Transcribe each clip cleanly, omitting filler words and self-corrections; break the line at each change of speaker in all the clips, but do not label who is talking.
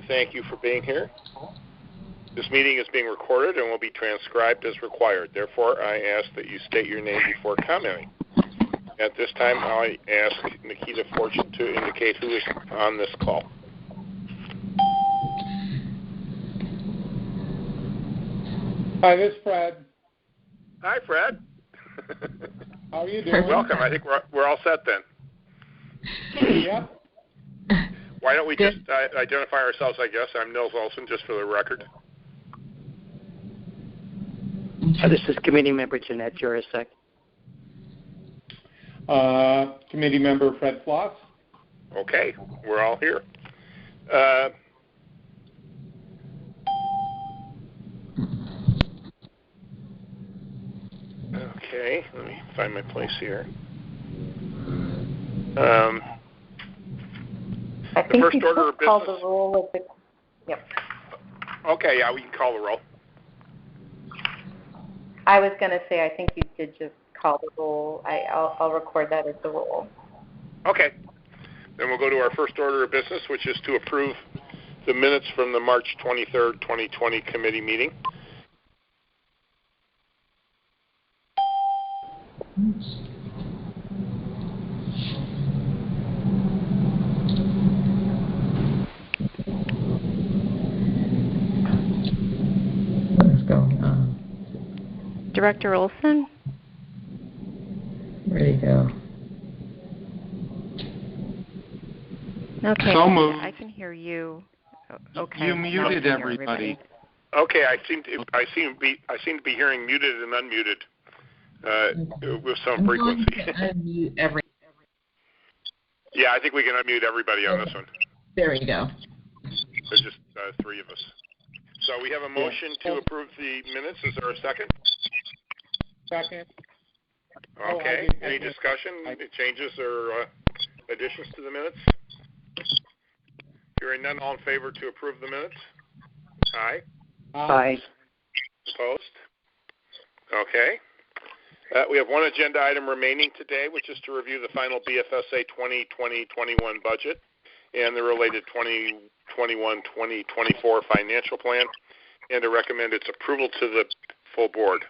thank you for being here. This meeting is being recorded and will be transcribed as required. Therefore, I ask that you state your name before commenting. At this time, I ask Nikita Fortune to indicate who is on this call.
Hi, this is Fred.
Hi, Fred.
How are you doing?
Welcome. I think we're all set then.
Yeah.
Why don't we just identify ourselves, I guess. I'm Nils Olson, just for the record.
This is Committee Member Jeanette Jurasek.
Committee Member Fred Floss.
Okay, we're all here. Okay, let me find my place here.
I think
first
you
order of
call
business.
the roll of the. Yep.
Okay, yeah, we can call the roll.
I was going to say I think you did just call the roll. I'll record that as the roll.
Okay. Then we'll go to our first order of business, which is to approve the minutes from the March 23rd, 2020 committee meeting.
What's going on?
Director Olson?
Where'd he go?
Okay,
So moved.
I can hear you. Okay.
You muted everybody.
Okay, I seem to be hearing muted and unmuted with some frequency.
Unmute every.
Yeah, I think we can unmute everybody on this one.
There you go.
There's just three of us. So we have a motion to approve the minutes. Is there a second?
Second.
Okay. Any discussion, changes, or additions to the minutes? Hearing none, all in favor to approve the minutes? Aye.
Aye.
Opposed? Okay. We have one agenda item remaining today, which is to review the final BFSA 2020-21 budget and the related 2021-2024 financial plan, and to recommend its approval to the full board.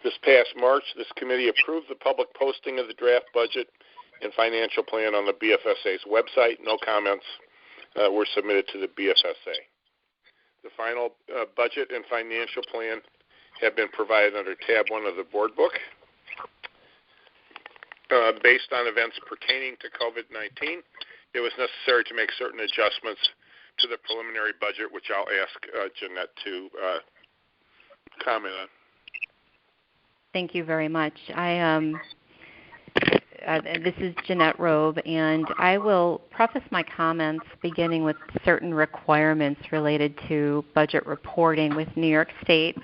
This past March, this committee approved the public posting of the draft budget and financial plan on the BFSA's website. No comments were submitted to the BFSA. The final budget and financial plan have been provided under tab 1 of the board book. Based on events pertaining to COVID-19, it was necessary to make certain adjustments to the preliminary budget, which I'll ask Jeanette to comment on.
Thank you very much. This is Jeanette Robe, and I will preface my comments beginning with certain requirements related to budget reporting with New York State.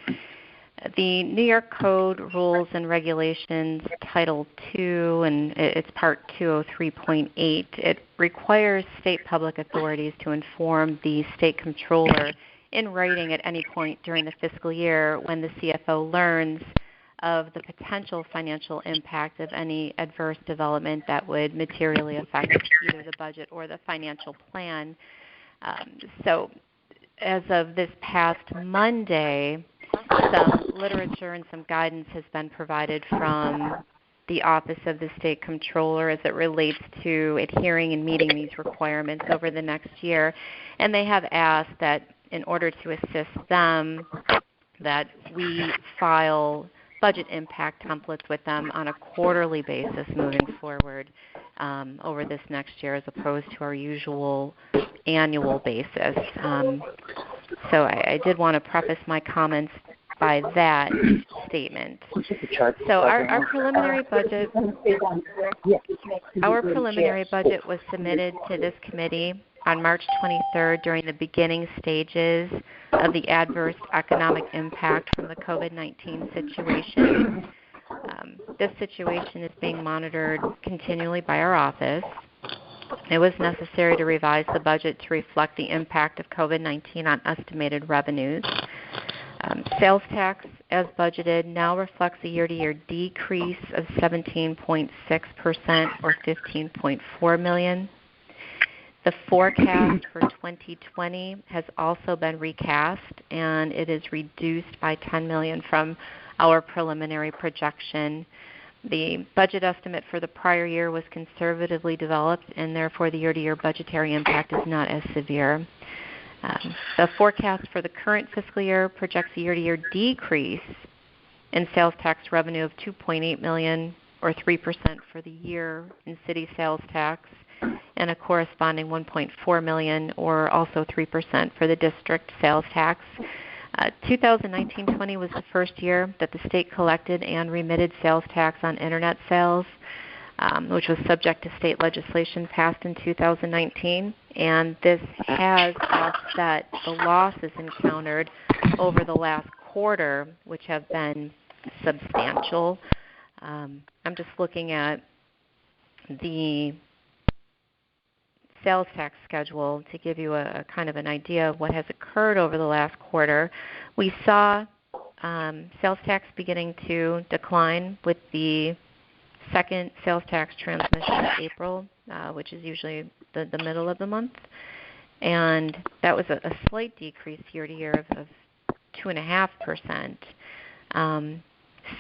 The New York Code Rules and Regulations, Title II, and it's Part 203.8, it requires state public authorities to inform the state controller in writing at any point during the fiscal year when the CFO learns of the potential financial impact of any adverse development that would materially affect either the budget or the financial plan. So as of this past Monday, some literature and some guidance has been provided from the Office of the State Controller as it relates to adhering and meeting these requirements over the next year. And they have asked that in order to assist them, that we file budget impact templates with them on a quarterly basis moving forward over this next year as opposed to our usual annual basis. So I did want to preface my comments by that statement. So our preliminary budget was submitted to this committee on March 23rd during the beginning stages of the adverse economic impact from the COVID-19 situation. This situation is being monitored continually by our office. It was necessary to revise the budget to reflect the impact of COVID-19 on estimated revenues. Sales tax, as budgeted, now reflects a year-to-year decrease of 17.6% or $15.4 million. The forecast for 2020 has also been recast, and it is reduced by $10 million from our preliminary projection. The budget estimate for the prior year was conservatively developed, and therefore the year-to-year budgetary impact is not as severe. The forecast for the current fiscal year projects a year-to-year decrease in sales tax revenue of $2.8 million, or 3% for the year in city sales tax, and a corresponding $1.4 million, or also 3% for the district sales tax. 2019-20 was the first year that the state collected and remitted sales tax on Internet sales, which was subject to state legislation passed in 2019, and this has offset the losses encountered over the last quarter, which have been substantial. I'm just looking at the sales tax schedule to give you a kind of an idea of what has occurred over the last quarter. We saw sales tax beginning to decline with the second sales tax transmission in April, which is usually the middle of the month. And that was a slight decrease year to year of 2.5%.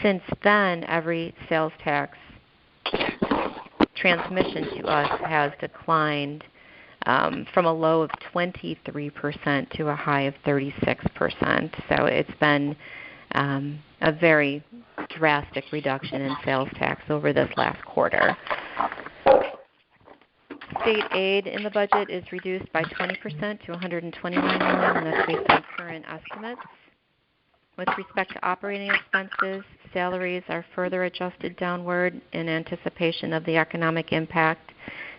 Since then, every sales tax transmission to us has declined from a low of 23% to a high of 36%. So it's been a very drastic reduction in sales tax over this last quarter. State aid in the budget is reduced by 20% to $129 million, and that's based on current estimates. With respect to operating expenses, salaries are further adjusted downward in anticipation of the economic impact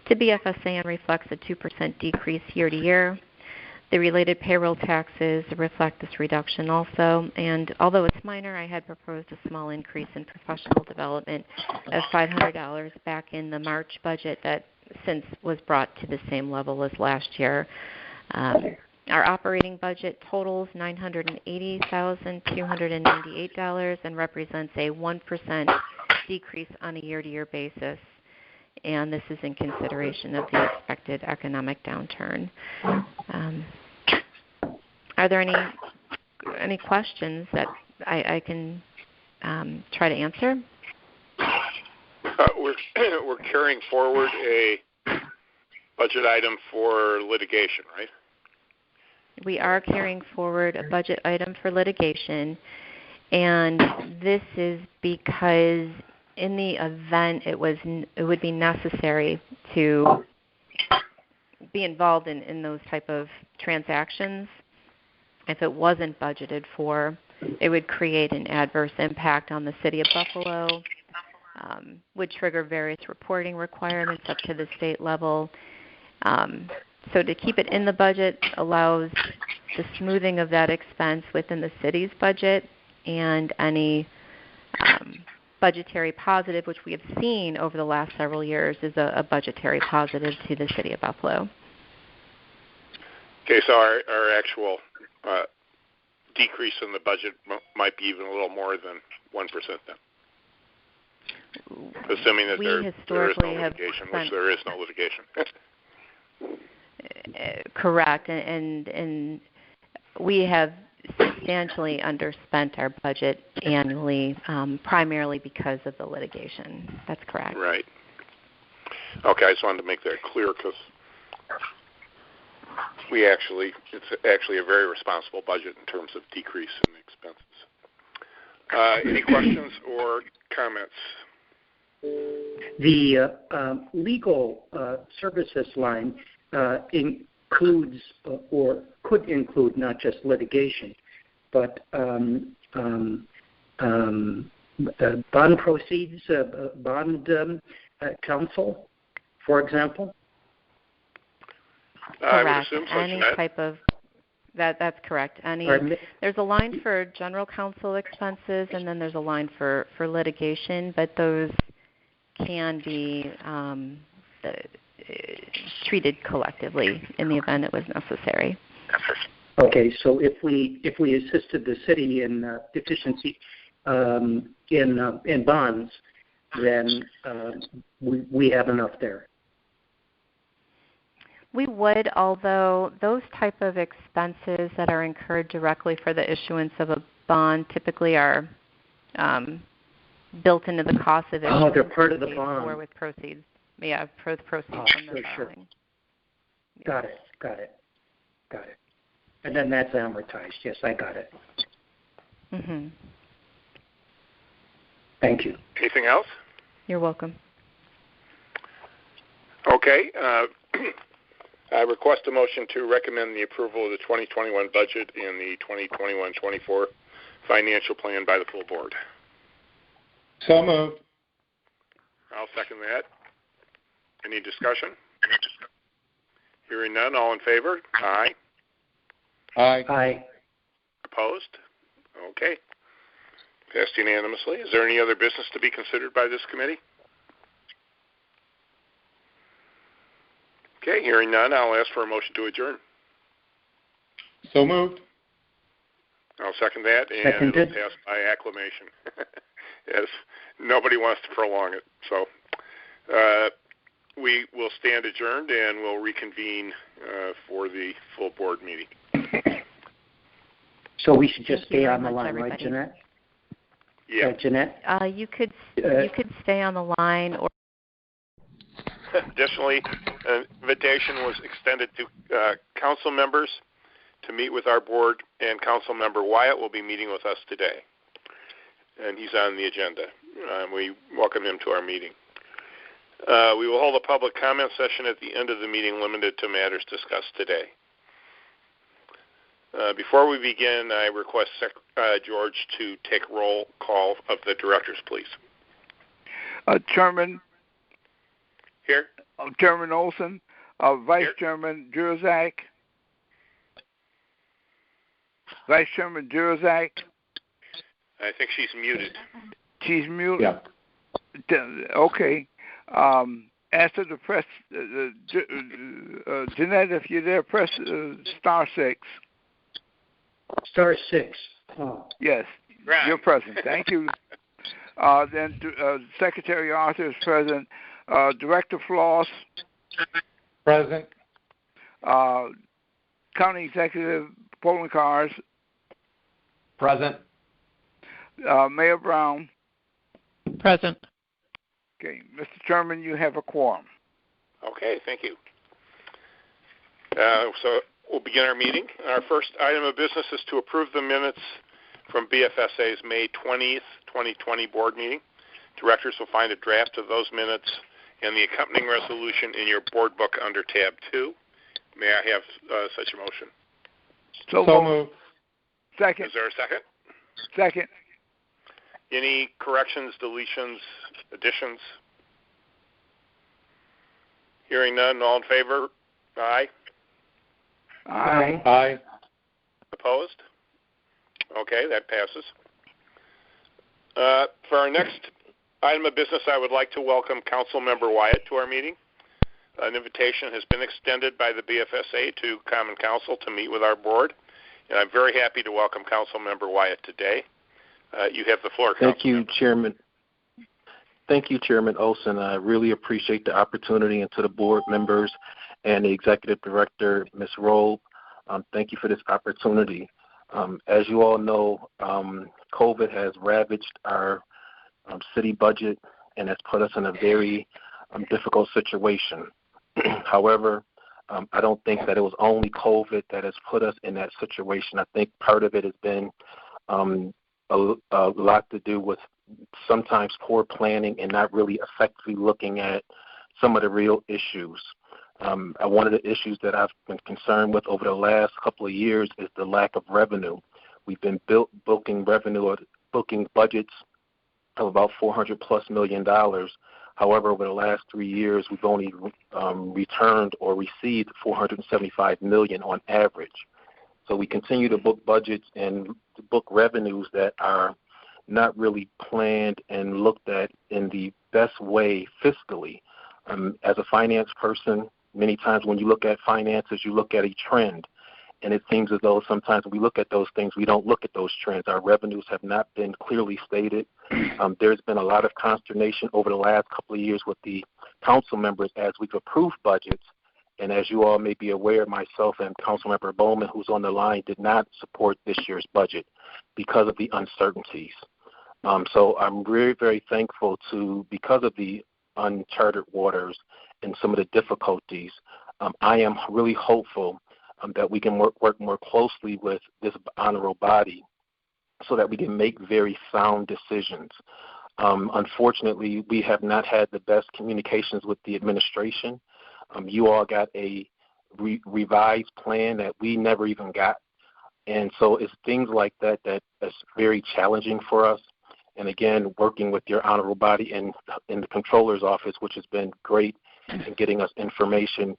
to BFSA and reflects a 2% decrease year to year. The related payroll taxes reflect this reduction also, and although it's minor, I had proposed a small increase in professional development of $500 back in the March budget that since was brought to the same level as last year. Our operating budget totals $980,298 and represents a 1% decrease on a year-to-year basis, and this is in consideration of the expected economic downturn. Are there any questions that I can try to answer?
We're carrying forward a budget item for litigation, right?
We are carrying forward a budget item for litigation, and this is because in the event it would be necessary to be involved in those type of transactions, if it wasn't budgeted for, it would create an adverse impact on the City of Buffalo, would trigger various reporting requirements up to the state level. So to keep it in the budget allows the smoothing of that expense within the city's budget, and any budgetary positive, which we have seen over the last several years, is a budgetary positive to the City of Buffalo.
Okay, so our actual decrease in the budget might be even a little more than 1% then, assuming that there is no litigation, which there is no litigation.
Correct, and we have substantially underspent our budget annually, primarily because of the litigation. That's correct. Right.
Okay, I just wanted to make that clear because it's actually a very responsible budget in terms of decrease in expenses. Any questions or comments?
The legal services line includes or could include not just litigation, but bond proceeds, bond counsel, for example.
Correct. Any type of that's correct. There's a line for general counsel expenses, and then there's a line for litigation, but those can be treated collectively in the event it was necessary.
Okay, so if we assisted the city in deficiency in bonds, then we have enough there.
We would, although those type of expenses that are incurred directly for the issuance of a bond typically are built into the cost of issuance.
Oh, they're part of the
paid
bond.
for with proceeds. Yeah, proceeds from the borrowing.
Got it. And then that's amortized. Yes, I got it.
Mm-hmm.
Thank you.
Anything else?
You're welcome.
Okay. I request a motion to recommend the approval of the 2021 budget and the 2021-24 financial plan by the full board.
So moved.
I'll second that. Any discussion? Hearing none, all in favor? Aye.
Aye.
Aye.
Opposed? Okay. Passed unanimously. Is there any other business to be considered by this committee? Okay, hearing none, I'll ask for a motion to adjourn.
So moved.
I'll second that, and
Seconded.
it'll pass by acclamation. Yes, nobody wants to prolong it. So we will stand adjourned, and we'll reconvene for the full board meeting.
So we should just
Thank you
stay
very
on the
much,
line, right,
everybody.
Jeanette?
Yeah.
Jeanette?
You could stay on the line, or
Additionally, an invitation was extended to council members to meet with our board, and Council Member Wyatt will be meeting with us today. And he's on the agenda. We welcome him to our meeting. We will hold a public comment session at the end of the meeting limited to matters discussed today. Before we begin, I request George to take roll call of the directors, please.
Chairman.
Here.
Chairman Olson. Vice
Here.
Chairman Jurzak. Vice Chairman Jurzak.
I think she's muted.
She's muted.
Yeah.
Okay. After the press, Jeanette, if you're there, press star 6.
Star 6. Oh.
Yes,
Right.
you're present. Thank you. Then Secretary Arthur is present. Director Floss.
Present.
County Executive Polling Cars.
Present.
Mayor Brown.
Present.
Okay, Mr. Chairman, you have a quorum.
Okay, thank you. So we'll begin our meeting. Our first item of business is to approve the minutes from BFSA's May 20th, 2020 board meeting. Directors will find a draft of those minutes and the accompanying resolution in your board book under tab 2. May I have such a motion?
So
moved.
Second.
Is there a second?
Second.
Any corrections, deletions, additions? Hearing none, all in favor? Aye.
Aye.
Aye.
Opposed? Okay, that passes. For our next item of business, I would like to welcome Council Member Wyatt to our meeting. An invitation has been extended by the BFSA to Common Council to meet with our board, and I'm very happy to welcome Council Member Wyatt today. You have the floor, Council.
Thank you, Chairman. Thank you, Chairman Olson. I really appreciate the opportunity, and to the board members and the Executive Director, Ms. Rowe, thank you for this opportunity. As you all know, COVID has ravaged our city budget and has put us in a very difficult situation. However, I don't think that it was only COVID that has put us in that situation. I think part of it has been a lot to do with sometimes poor planning and not really effectively looking at some of the real issues. One of the issues that I've been concerned with over the last couple of years is the lack of revenue. We've been booking budgets of about $400+ million. However, over the last 3 years, we've only returned or received $475 million on average. So we continue to book budgets and book revenues that are not really planned and looked at in the best way fiscally. As a finance person, many times when you look at finances, you look at a trend. And it seems as though sometimes when we look at those things, we don't look at those trends. Our revenues have not been clearly stated. There's been a lot of consternation over the last couple of years with the council members as we've approved budgets And as you all may be aware, myself and Councilmember Bowman, who's on the line, did not support this year's budget because of the uncertainties. So I'm very, very thankful because of the uncharted waters and some of the difficulties, I am really hopeful that we can work more closely with this honorable body so that we can make very sound decisions. Unfortunately, we have not had the best communications with the administration. You all got a revised plan that we never even got. And so it's things like that that's very challenging for us. And again, working with your honorable body and in the controller's office, which has been great in getting us information.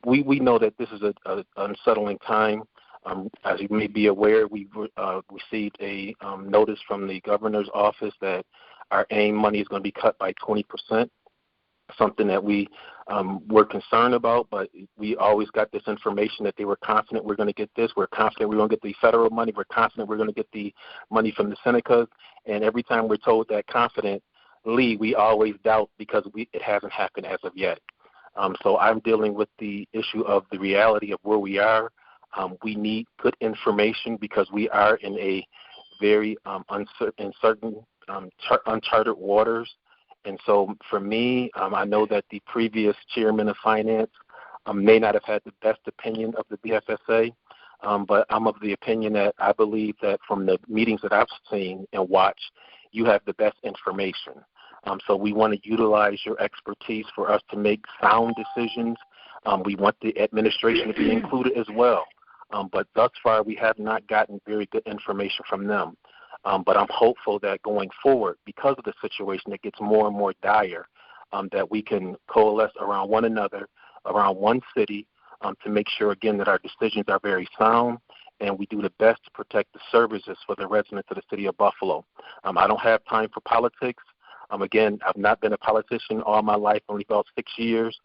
We know that this is an unsettling time. As you may be aware, we received a notice from the governor's office that our AIM money is going to be cut by 20%, something that we were concerned about, but we always got this information that they were confident we're going to get this. We're confident we're going to get the federal money. We're confident we're going to get the money from the Senecas. And every time we're told that confidently, we always doubt because it hasn't happened as of yet. So I'm dealing with the issue of the reality of where we are. We need good information because we are in a very uncertain, uncharted waters. And so for me, I know that the previous chairman of finance may not have had the best opinion of the BFSA, but I'm of the opinion that I believe that from the meetings that I've seen and watched, you have the best information. So we want to utilize your expertise for us to make sound decisions. We want the administration to be included as well. But thus far, we have not gotten very good information from them. But I'm hopeful that going forward, because of the situation that gets more and more dire, that we can coalesce around one another, around one city, to make sure, again, that our decisions are very sound and we do the best to protect the services for the residents of the city of Buffalo. I don't have time for politics. Again, I've not been a politician all my life, only about 6 years.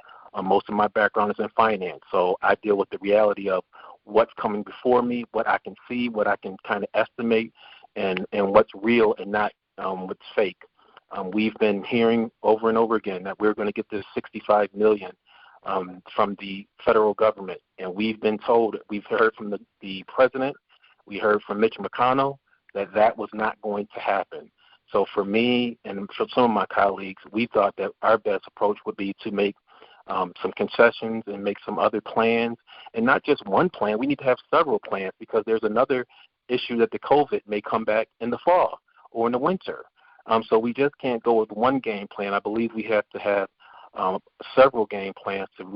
Most of my background is in finance, so I deal with the reality of what's coming before me, what I can see, what I can kind of estimate, and what's real and not what's fake. We've been hearing over and over again that we're going to get this $65 million from the federal government, and we've been told, we've heard from the president, we heard from Mitch McConnell that was not going to happen. So for me and for some of my colleagues, we thought that our best approach would be to make some concessions and make some other plans, and not just one plan. We need to have several plans because there's another issue that the COVID may come back in the fall or in the winter. So we just can't go with one game plan. I believe we have to have several game plans to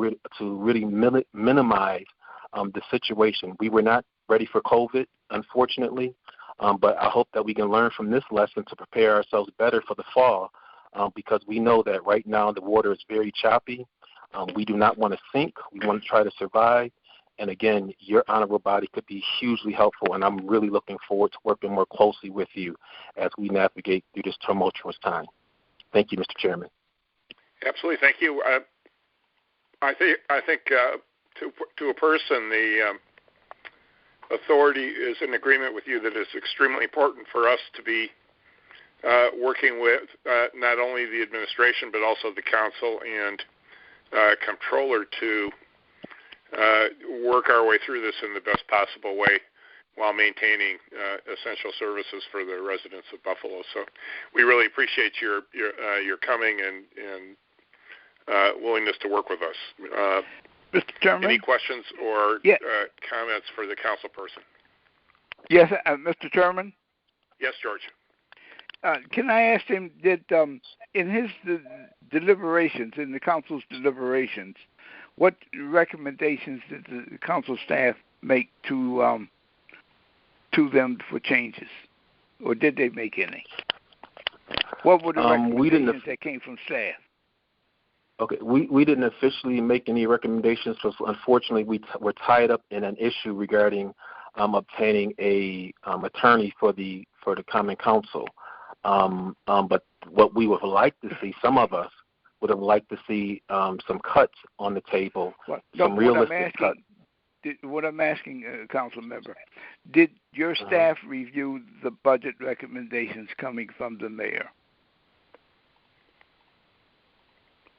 really minimize the situation. We were not ready for COVID, unfortunately, but I hope that we can learn from this lesson to prepare ourselves better for the fall because we know that right now the water is very choppy. We do not want to sink. We want to try to survive. And again, your honorable body could be hugely helpful, and I'm really looking forward to working more closely with you as we navigate through this tumultuous time. Thank you, Mr. Chairman.
Absolutely, thank you. I think to a person, the authority is in agreement with you that it's extremely important for us to be working with not only the administration but also the council and comptroller to work our way through this in the best possible way while maintaining essential services for the residents of Buffalo. So we really appreciate your coming and willingness to work with us.
Mr. Chairman?
Any questions or comments for the council person?
Yes, Mr. Chairman?
Yes, George.
Can I ask him, did in his deliberations, in the council's deliberations, what recommendations did the council staff make to them for changes, or did they make any? What were the recommendations that came from staff?
Okay, we didn't officially make any recommendations, so unfortunately we're tied up in an issue regarding obtaining a attorney for the Common Council. But what we would like to see, some of us would have liked to see some cuts on the table, some realistic cuts.
What I'm asking, council member, did your staff review the budget recommendations coming from the mayor?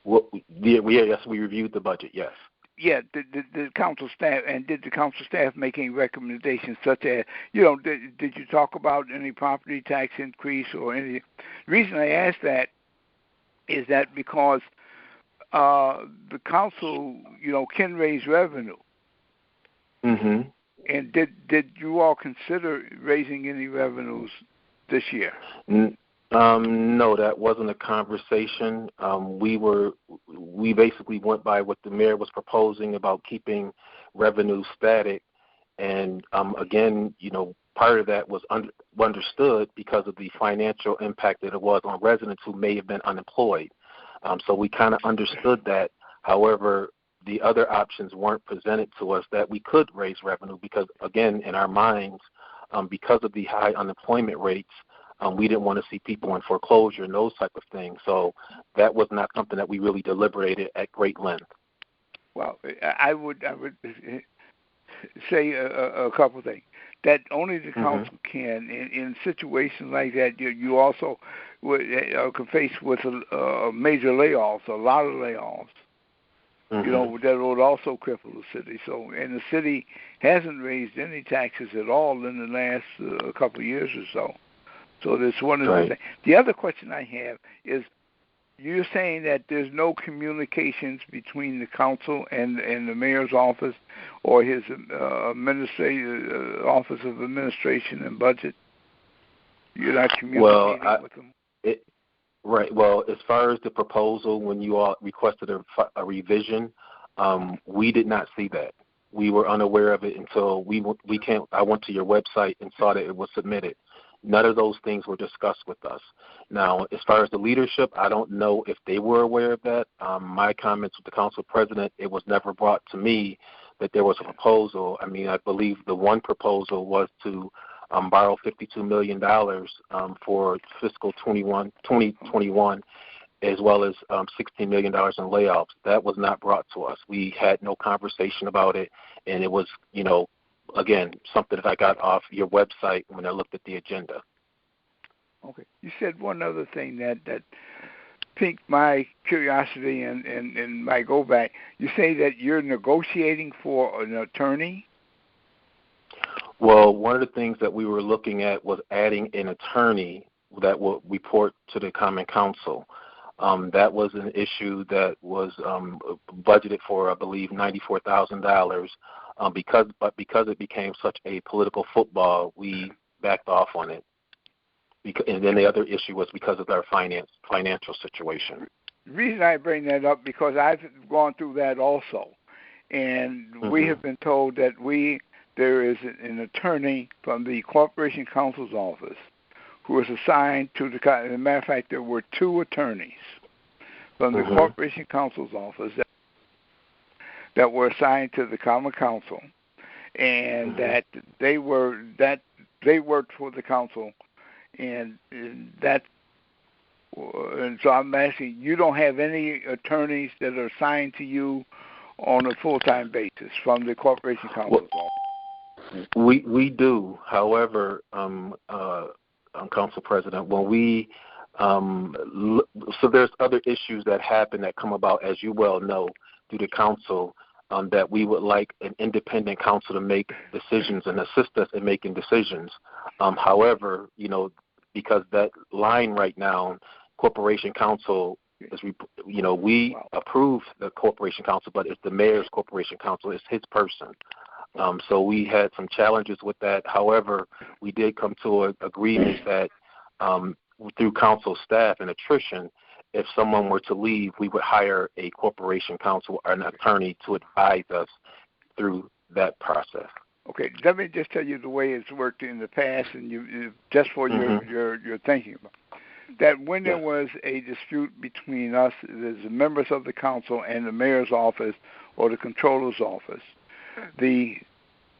Yes, we reviewed the budget, yes.
the council staff, and did the council staff make any recommendations such as, did you talk about any property tax increase or any? The reason I ask that is that because the council, can raise revenue.
Mm-hmm.
And did you all consider raising any revenues this year?
No, that wasn't a conversation. We basically went by what the mayor was proposing about keeping revenue static, and again, part of that was understood because of the financial impact that it was on residents who may have been unemployed. So we kind of understood that. However, the other options weren't presented to us that we could raise revenue because, again, in our minds, because of the high unemployment rates, we didn't want to see people in foreclosure and those type of things. So that was not something that we really deliberated at great length.
Well, I would say a couple of things. That only the council can, in situations like that, you also can face with major layoffs, a lot of layoffs. That would also cripple the city. So, and the city hasn't raised any taxes at all in the last couple of years or so. So that's one of the things. The other question I have is, you're saying that there's no communications between the council and the mayor's office or his Office of Administration and Budget? You're not communicating with them?
Right. Well, as far as the proposal, when you all requested a revision, we did not see that. We were unaware of it until I went to your website and saw that it was submitted. None of those things were discussed with us. Now, as far as the leadership, I don't know if they were aware of that. My comments with the council president, it was never brought to me that there was a proposal. I mean, I believe the one proposal was to borrow $52 million for fiscal 2021, as well as $16 million in layoffs. That was not brought to us. We had no conversation about it, and it was, again, something that I got off your website when I looked at the agenda.
Okay. You said one other thing that piqued my curiosity and my go back. You say that you're negotiating for an attorney?
Well, one of the things that we were looking at was adding an attorney that will report to the Common Council. That was an issue that was budgeted for, I believe, $94,000. Because it became such a political football, we backed off on it. And then the other issue was because of our financial situation.
The reason I bring that up because I've gone through that also, and we have been told that there is an attorney from the Corporation Counsel's office who is assigned to the. As a matter of fact, there were two attorneys from the Corporation Counsel's office that were assigned to the Common Council, and that they worked for the council, and so I'm asking, you don't have any attorneys that are assigned to you on a full-time basis from the Corporation Counsel's office?
We do. However, Council President, when we so there's other issues that happen that come about, as you well know, through the council, that we would like an independent council to make decisions and assist us in making decisions. However, because that line right now, Corporation Council is, we approve the Corporation Council, but it's the mayor's Corporation Council. It's his person. So we had some challenges with that. However, we did come to an agreement that through council staff and attrition, if someone were to leave, we would hire a corporation counsel or an attorney to advise us through that process.
Okay, let me just tell you the way it's worked in the past, and you just for your thinking about that. When there was a dispute between us, the members of the council, and the mayor's office or the controller's office, the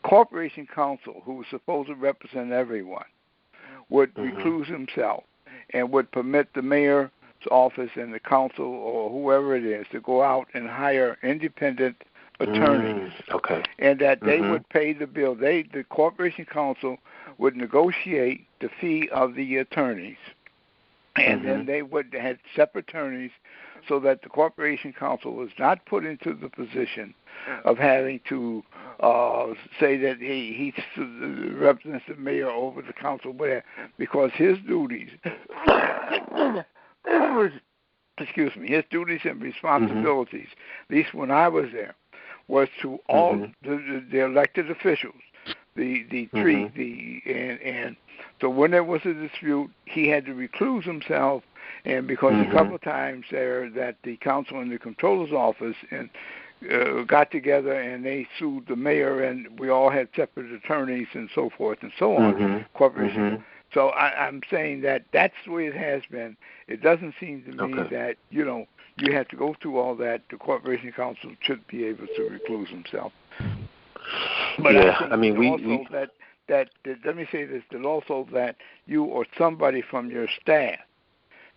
corporation counsel, who was supposed to represent everyone, would recluse himself and would permit the mayor's office and the council or whoever it is to go out and hire independent attorneys. And that they would pay the bill. The corporation counsel would negotiate the fee of the attorneys, and then they would have separate attorneys so that the corporation counsel was not put into the position of having to say that he represents the mayor over the council, whatever, because his duties, excuse me, his duties and responsibilities, at least when I was there, was to all the elected officials, the three, and so when there was a dispute, he had to recluse himself, and because a couple of times there that the council and the controller's office and got together and they sued the mayor, and we all had separate attorneys and so forth and so on, corporation. So I'm saying that that's the way it has been. It doesn't seem to me that, you have to go through all that. The corporation council should be able to recluse himself. But I mean, let me say this, that also that you or somebody from your staff,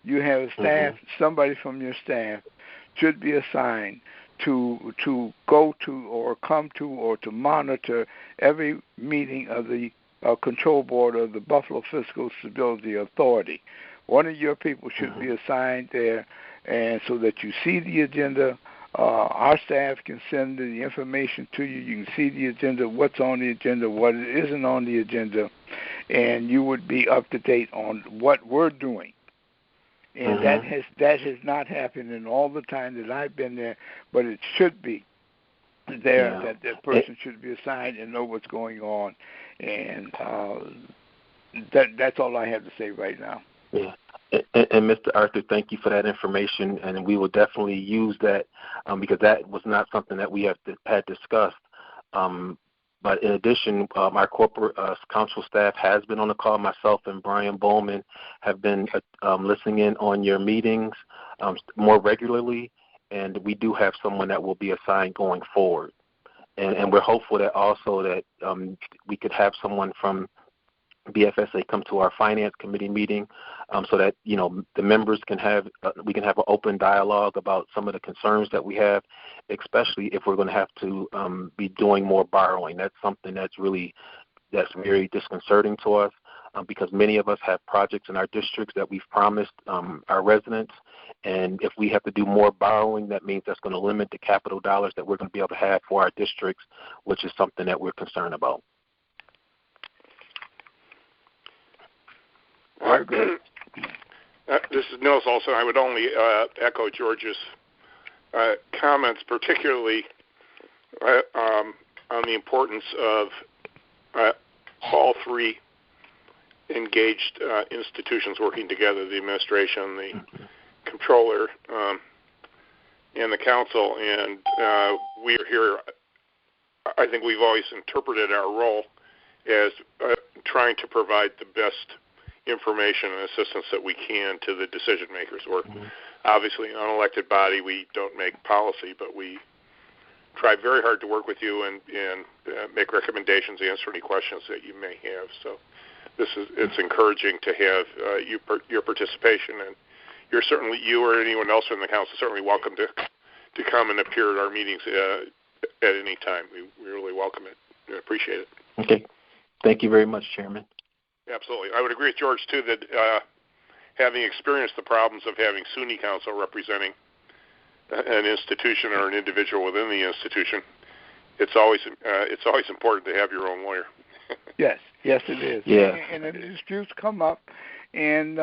you have a staff, somebody from your staff should be assigned to go to or come to or to monitor every meeting of the control board of the Buffalo Fiscal Stability Authority. One of your people should be assigned there, and so that you see the agenda. Our staff can send the information to you. You can see the agenda, what's on the agenda, what isn't on the agenda, and you would be up to date on what we're doing. And that has not happened in all the time that I've been there, but it should be there, that person should be assigned and know what's going on. And that's all I have to say right now.
Yeah. And Mr. Arthur, thank you for that information, and we will definitely use that because that was not something that we had discussed. But in addition, our corporate council staff has been on the call. Myself and Brian Bowman have been listening in on your meetings more regularly, and we do have someone that will be assigned going forward. And we're hopeful that also that we could have someone from BFSA come to our finance committee meeting so that, the members can have, we can have an open dialogue about some of the concerns that we have, especially if we're going to have to be doing more borrowing. That's something that's very disconcerting to us because many of us have projects in our districts that we've promised our residents. And if we have to do more borrowing, that means that's going to limit the capital dollars that we're going to be able to have for our districts, which is something that we're concerned about.
This is Nils Olson. I would only echo George's comments, particularly on the importance of all three engaged institutions working together, the administration, the controller, and the council. And we are here, I think we've always interpreted our role as trying to provide the best information and assistance that we can to the decision makers. We're obviously an unelected body. We don't make policy, but we try very hard to work with you and make recommendations, answer any questions that you may have. So it's encouraging to have your participation, and you or anyone else from the council certainly welcome to come and appear at our meetings at any time. We really welcome it and appreciate it.
Okay. Thank you very much, Chairman.
Absolutely. I would agree with George, too, that having experienced the problems of having SUNY counsel representing an institution or an individual within the institution, it's always important to have your own lawyer.
Yes, it is.
Yeah.
And the disputes come up, and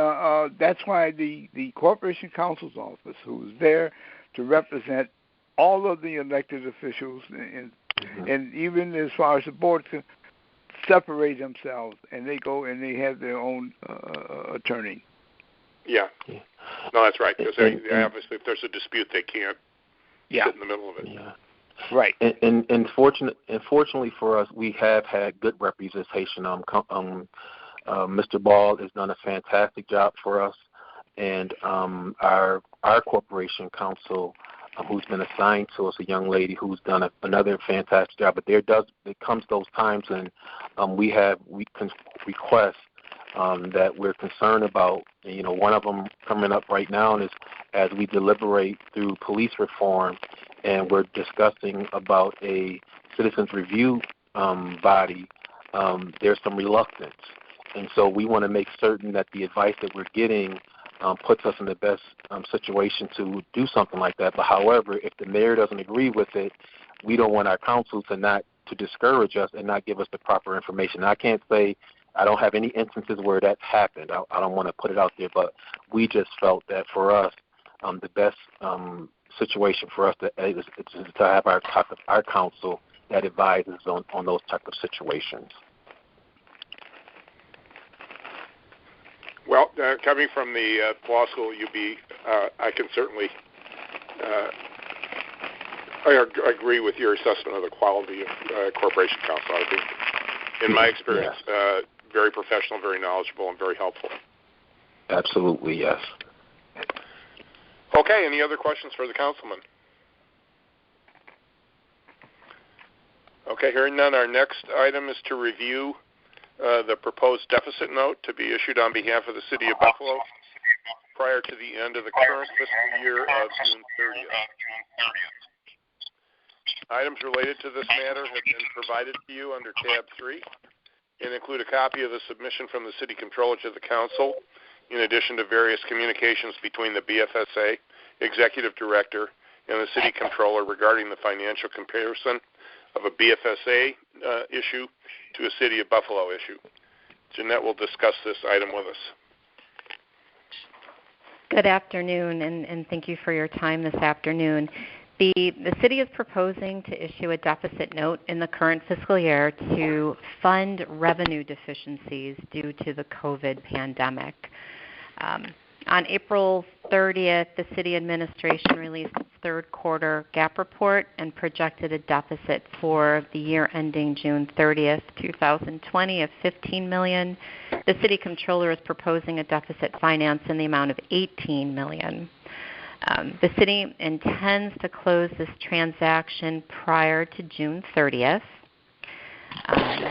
that's why the Corporation Counsel's Office, who's there to represent all of the elected officials, and even as far as the board separate themselves, and they go and they have their own attorney. Yeah.
No, that's right. Because obviously, if there's a dispute, they can't sit in the middle of it.
Yeah.
Right.
And fortunately for us, we have had good representation. Mr. Ball has done a fantastic job for us, and our corporation counsel, who's been assigned to us, a young lady who's done another fantastic job. But there comes those times when we can request that we're concerned about. One of them coming up right now is as we deliberate through police reform, and we're discussing about a citizens review body. There's some reluctance, and so we want to make certain that the advice that we're getting puts us in the best situation to do something like that. But however, if the mayor doesn't agree with it, we don't want our council to discourage us and not give us the proper information. I can't say I don't have any instances where that's happened. I don't want to put it out there, but we just felt that for us, the best situation for us is to have our council that advises on those type of situations.
Well, coming from the law school at UB, I can certainly I agree with your assessment of the quality of corporation counsel. I think, in my experience, very professional, very knowledgeable, and very helpful.
Absolutely, yes.
Okay, any other questions for the councilman? Okay, hearing none, our next item is to review the proposed deficit note to be issued on behalf of the City of Buffalo prior to the end of the current fiscal year of June 30th. Items related to this matter have been provided to you under tab 3 and include a copy of the submission from the City Controller to the Council, in addition to various communications between the BFSA Executive Director and the City Controller regarding the financial comparison of a BFSA issue to a City of Buffalo issue. Jeanette will discuss this item with us.
Good afternoon, and thank you for your time this afternoon. The City is proposing to issue a deficit note in the current fiscal year to fund revenue deficiencies due to the COVID pandemic. On April 30th, the City Administration released its third quarter GAAP report and projected a deficit for the year ending June 30th, 2020 of $15 million. The City Controller is proposing a deficit finance in the amount of $18 million. The City intends to close this transaction prior to June 30th.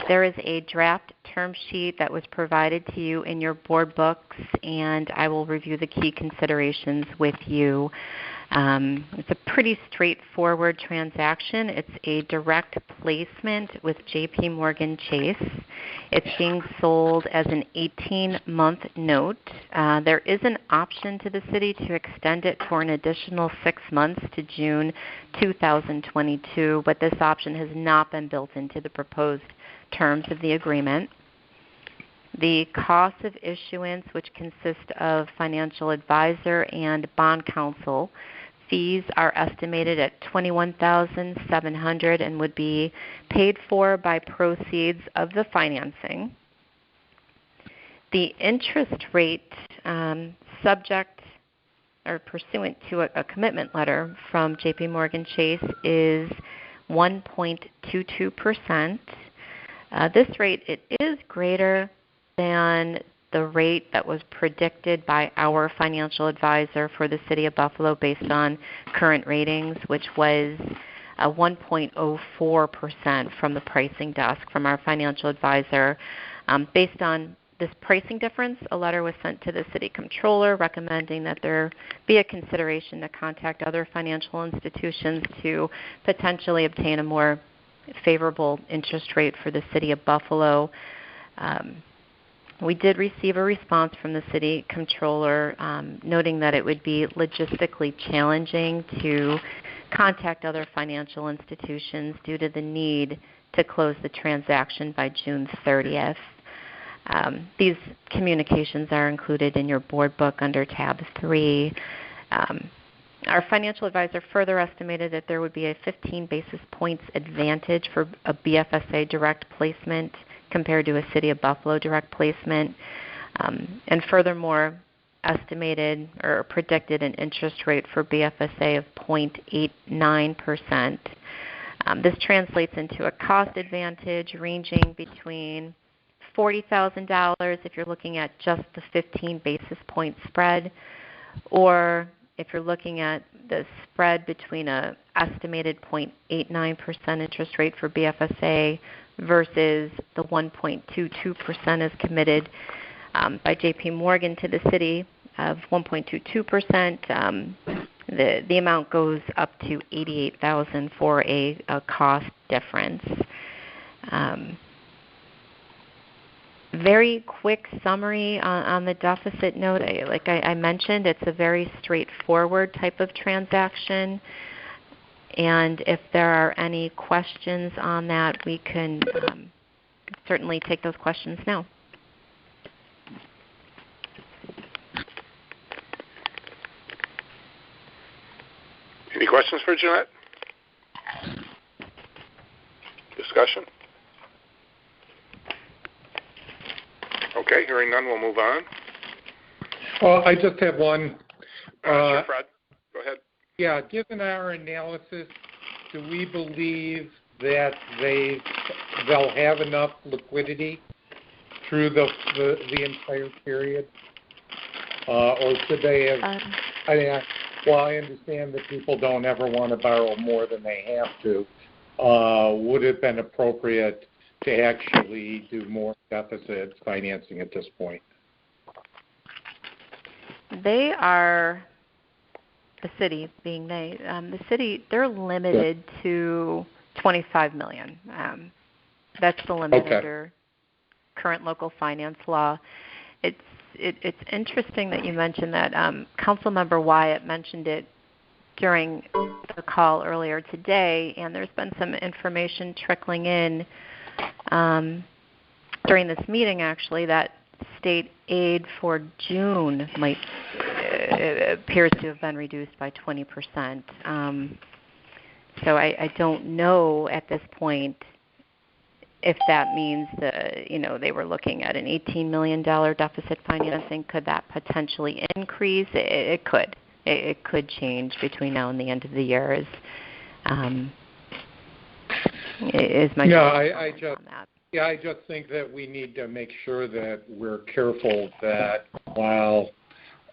There is a draft term sheet that was provided to you in your board books, and I will review the key considerations with you. It's a pretty straightforward transaction. It's a direct placement with JP Chase. It's being sold as an 18-month note. There is an option to the City to extend it for an additional 6 months to June 2022, but this option has not been built into the proposed terms of the agreement. The cost of issuance, which consist of financial advisor and bond counsel, fees are estimated at $21,700 and would be paid for by proceeds of the financing. The interest rate subject or pursuant to a commitment letter from JP Chase is 1.22%. This rate, it is greater than the rate that was predicted by our financial advisor for the City of Buffalo based on current ratings, which was 1.04% from the pricing desk from our financial advisor. Based on this pricing difference, a letter was sent to the City Controller recommending that there be a consideration to contact other financial institutions to potentially obtain a more favorable interest rate for the City of Buffalo. We did receive a response from the City Controller noting that it would be logistically challenging to contact other financial institutions due to the need to close the transaction by June 30th. These communications are included in your board book under tab 3. Our financial advisor further estimated that there would be a 15 basis points advantage for a BFSA direct placement compared to a City of Buffalo direct placement, and furthermore estimated or predicted an interest rate for BFSA of 0.89%. This translates into a cost advantage ranging between $40,000 if you're looking at just the 15 basis point spread, or if you're looking at the spread between an estimated 0.89% interest rate for BFSA versus the 1.22% as committed by JP Morgan to the City of 1.22%, the amount goes up to $88,000 for a cost difference. Very quick summary on the deficit note. Like I mentioned, it's a very straightforward type of transaction. And if there are any questions on that, we can certainly take those questions now.
Any questions for Jeanette? Discussion? Okay, hearing none, we'll move on.
Well, I just have one.
Sure, Fred. Go ahead.
Yeah, given our analysis, do we believe that they'll have enough liquidity through the entire period, or should they have? I understand that people don't ever want to borrow more than they have to. Would it have been appropriate to actually do more deficit financing at this point?
They are, the city being they, the city, they're limited to $25 million. That's the limit under current local finance law. It's interesting that you mentioned that. Councilmember Wyatt mentioned it during the call earlier today, and there's been some information trickling in during this meeting, actually, that state aid for June appears to have been reduced by 20%. So I don't know at this point if that means that, they were looking at an $18 million deficit financing. Could that potentially increase? It could. It could change between now and the end of the year. Is my on that.
Yeah, I just think that we need to make sure that we're careful that while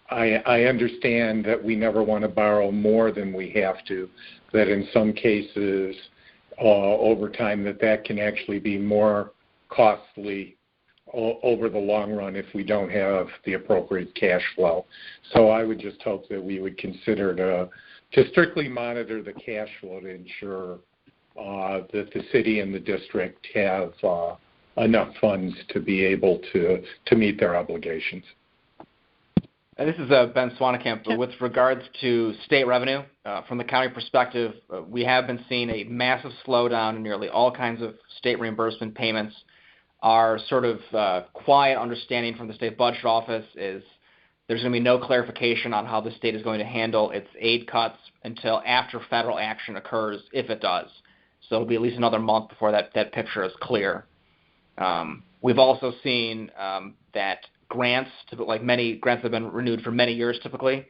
I understand that we never want to borrow more than we have to, that in some cases over time that can actually be more costly over the long run if we don't have the appropriate cash flow. So I would just hope that we would consider to strictly monitor the cash flow to ensure that the city and the district have enough funds to be able to meet their obligations.
This is Ben Swanekamp. With regards to state revenue, from the county perspective, we have been seeing a massive slowdown in nearly all kinds of state reimbursement payments. Our sort of quiet understanding from the state budget office is there's going to be no clarification on how the state is going to handle its aid cuts until after federal action occurs, if it does. So it'll be at least another month before that picture is clear. We've also seen that grants, like many grants that have been renewed for many years typically,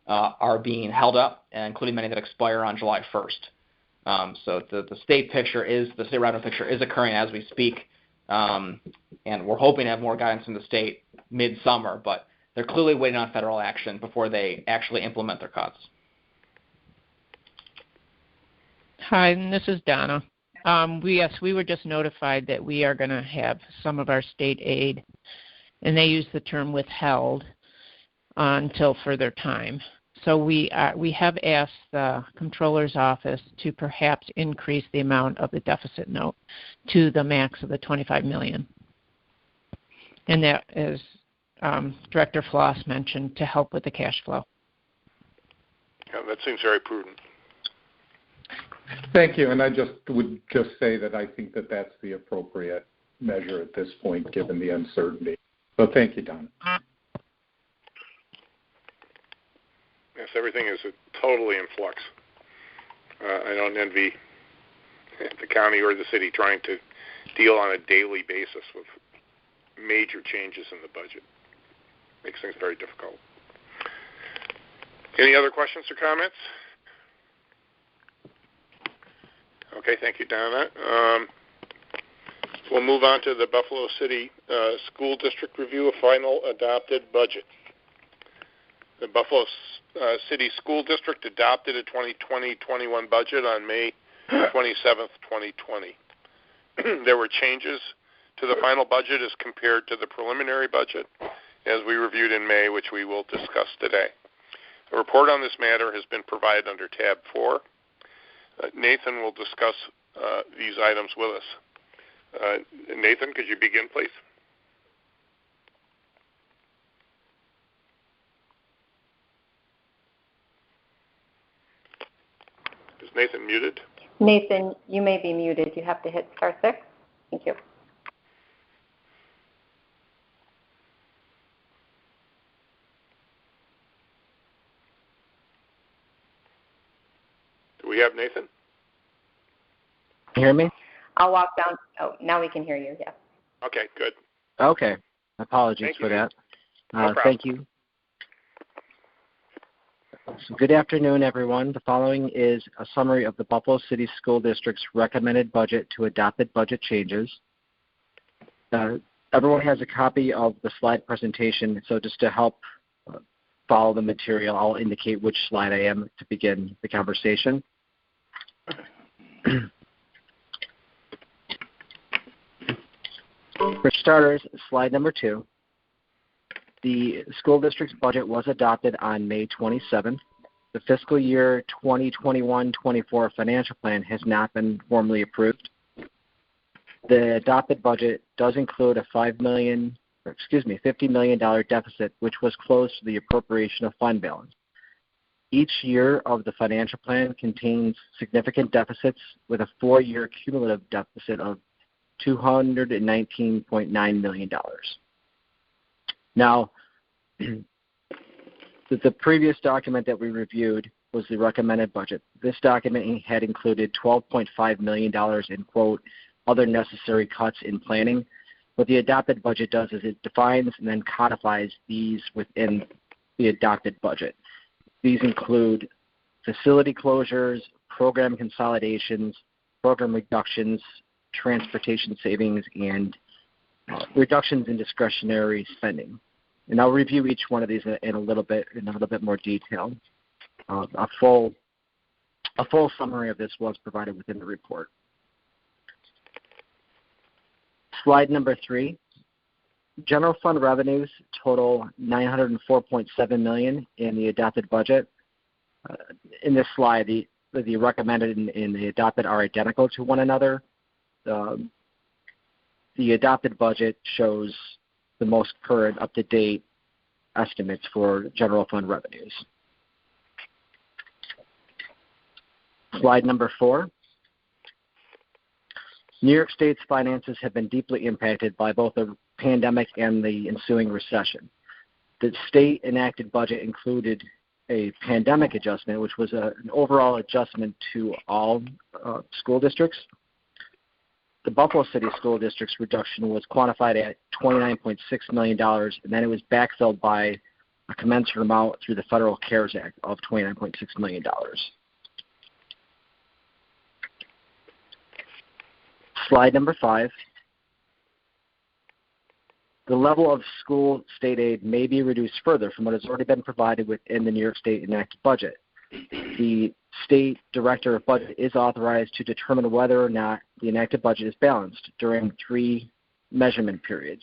are being held up, including many that expire on July 1st. So the state revenue picture is occurring as we speak, and we're hoping to have more guidance from the state mid-summer, but they're clearly waiting on federal action before they actually implement their cuts.
Hi, and this is Donna. We were just notified that we are going to have some of our state aid, and they use the term withheld until further time. So we have asked the Comptroller's Office to perhaps increase the amount of the deficit note to the max of the $25 million. And that is, Director Floss mentioned, to help with the cash flow.
Yeah, that seems very prudent.
Thank you, and I would say that I think that that's the appropriate measure at this point, given the uncertainty. So thank you, Don.
Yes, everything is totally in flux. I don't envy the county or the city trying to deal on a daily basis with major changes in the budget. Makes things very difficult. Any other questions or comments? Okay, thank you, Donna. We'll move on to the Buffalo City School District review of final adopted budget. The Buffalo City School District adopted a 2020-21 budget on May 27th, 2020. There were changes to the final budget as compared to the preliminary budget, as we reviewed in May, which we will discuss today. A report on this matter has been provided under tab 4. Nathan will discuss these items with us. Nathan, could you begin, please? Is Nathan muted?
Nathan, you may be muted. You have to hit *6. Thank you.
Do we have Nathan?
Can you hear me?
I'll walk down. Oh, now we can hear you, yes.
Okay, good.
Okay. Apologies for that.
No problem.
Thank you. So good afternoon, everyone. The following is a summary of the Buffalo City School District's recommended budget to adopted budget changes. Everyone has a copy of the slide presentation, so just to help follow the material, I'll indicate which slide I am to begin the conversation. For starters, slide number 2. The school district's budget was adopted on May 27th. The fiscal year 2021-24 financial plan has not been formally approved. The adopted budget does include a $50 million deficit, which was closed to the appropriation of fund balance. Each year of the financial plan contains significant deficits with a 4-year cumulative deficit of $219.9 million. Now, the previous document that we reviewed was the recommended budget. This document had included $12.5 million in, quote, other necessary cuts in planning. What the adopted budget does is it defines and then codifies these within the adopted budget. These include facility closures, program consolidations, program reductions, transportation savings, and reductions in discretionary spending. And I'll review each one of these in a little bit more detail. A full summary of this was provided within the report. Slide number 3. General fund revenues total $904.7 million in the adopted budget. In this slide, the recommended and the adopted are identical to one another. The adopted budget shows the most current, up-to-date estimates for general fund revenues. Slide number 4. New York State's finances have been deeply impacted by both the pandemic and the ensuing recession. The state enacted budget included a pandemic adjustment, which was an overall adjustment to all school districts. The Buffalo City School District's reduction was quantified at $29.6 million, and then it was backfilled by a commensurate amount through the Federal CARES Act of $29.6 million. Slide number 5. The level of school state aid may be reduced further from what has already been provided within the New York State enacted budget. The State Director of Budget is authorized to determine whether or not the enacted budget is balanced during 3 measurement periods.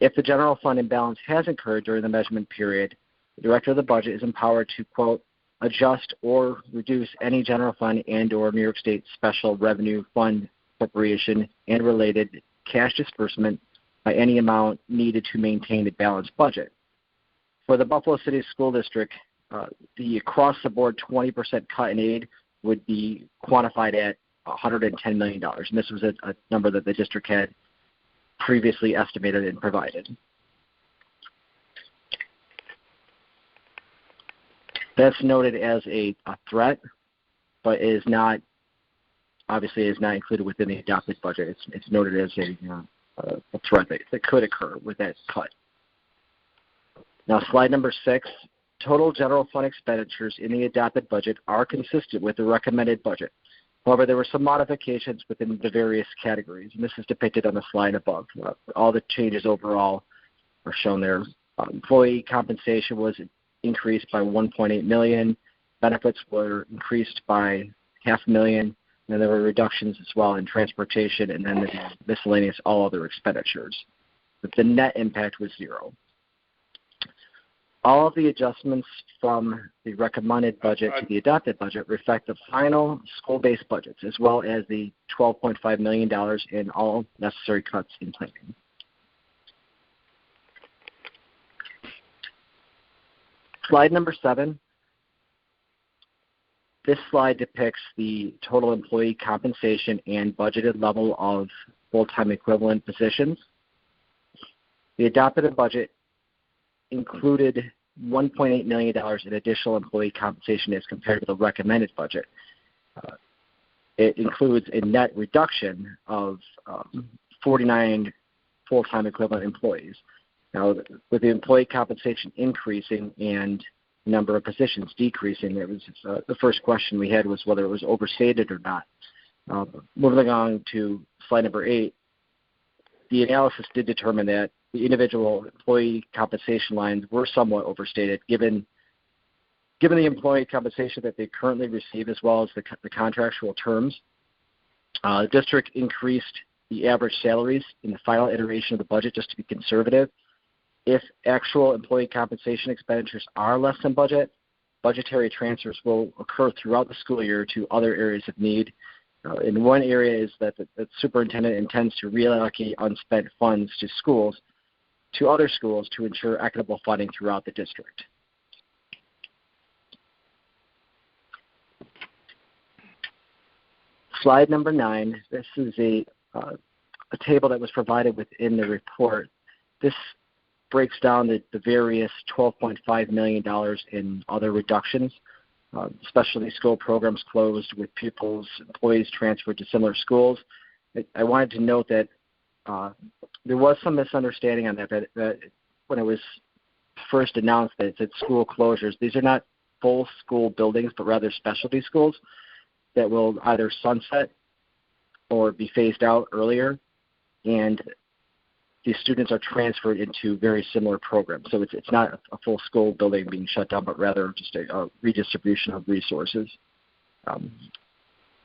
If the general fund imbalance has occurred during the measurement period, the Director of the Budget is empowered to, quote, adjust or reduce any general fund and or New York State Special Revenue Fund appropriation and related cash disbursement by any amount needed to maintain a balanced budget. For the Buffalo City School District, the across-the-board 20% cut in aid would be quantified at $110 million. And this was a number that the district had previously estimated and provided. That's noted as a threat, but is not, obviously is not included within the adopted budget. It's noted as a threat that could occur with that cut. Now, slide number 6. Total general fund expenditures in the adopted budget are consistent with the recommended budget. However, there were some modifications within the various categories, and this is depicted on the slide above. All the changes overall are shown there. Employee compensation was increased by $1.8 million. Benefits were increased by $500,000. And there were reductions as well in transportation and then the miscellaneous all other expenditures. But the net impact was 0. All of the adjustments from the recommended budget to the adopted budget reflect the final school-based budgets, as well as the $12.5 million in all necessary cuts in planning. Slide number 7. This slide depicts the total employee compensation and budgeted level of full-time equivalent positions. The adopted budget included $1.8 million in additional employee compensation as compared to the recommended budget. It includes a net reduction of 49 full-time equivalent employees. Now, with the employee compensation increasing and number of positions decreasing, it was the first question we had was whether it was overstated or not. Moving on to slide number 8, the analysis did determine that the individual employee compensation lines were somewhat overstated given the employee compensation that they currently receive as well as the contractual terms. The district increased the average salaries in the final iteration of the budget just to be conservative. If actual employee compensation expenditures are less than budget, budgetary transfers will occur throughout the school year to other areas of need. And one area is that the superintendent intends to reallocate unspent funds to other schools to ensure equitable funding throughout the district. Slide number 9, this is a table that was provided within the report. This breaks down the various $12.5 million in other reductions. Specialty school programs closed with pupils, employees transferred to similar schools. I wanted to note that there was some misunderstanding on that when it was first announced that it said school closures. These are not full school buildings, but rather specialty schools that will either sunset or be phased out earlier, and these students are transferred into very similar programs. So it's not a full school building being shut down, but rather just a redistribution of resources.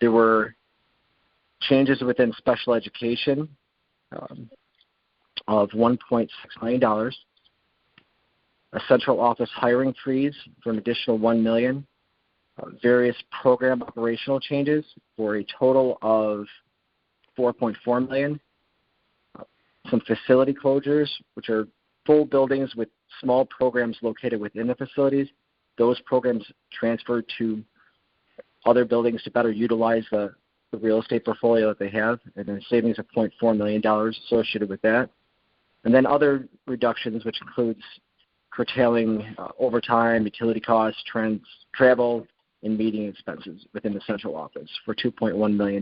There were changes within special education of $1.6 million, a central office hiring freeze for an additional $1 million, various program operational changes for a total of $4.4 million, some facility closures, which are full buildings with small programs located within the facilities. Those programs transferred to other buildings to better utilize the real estate portfolio that they have, and then savings of $0.4 million associated with that. And then other reductions, which includes curtailing overtime, utility costs, travel, and meeting expenses within the central office for $2.1 million.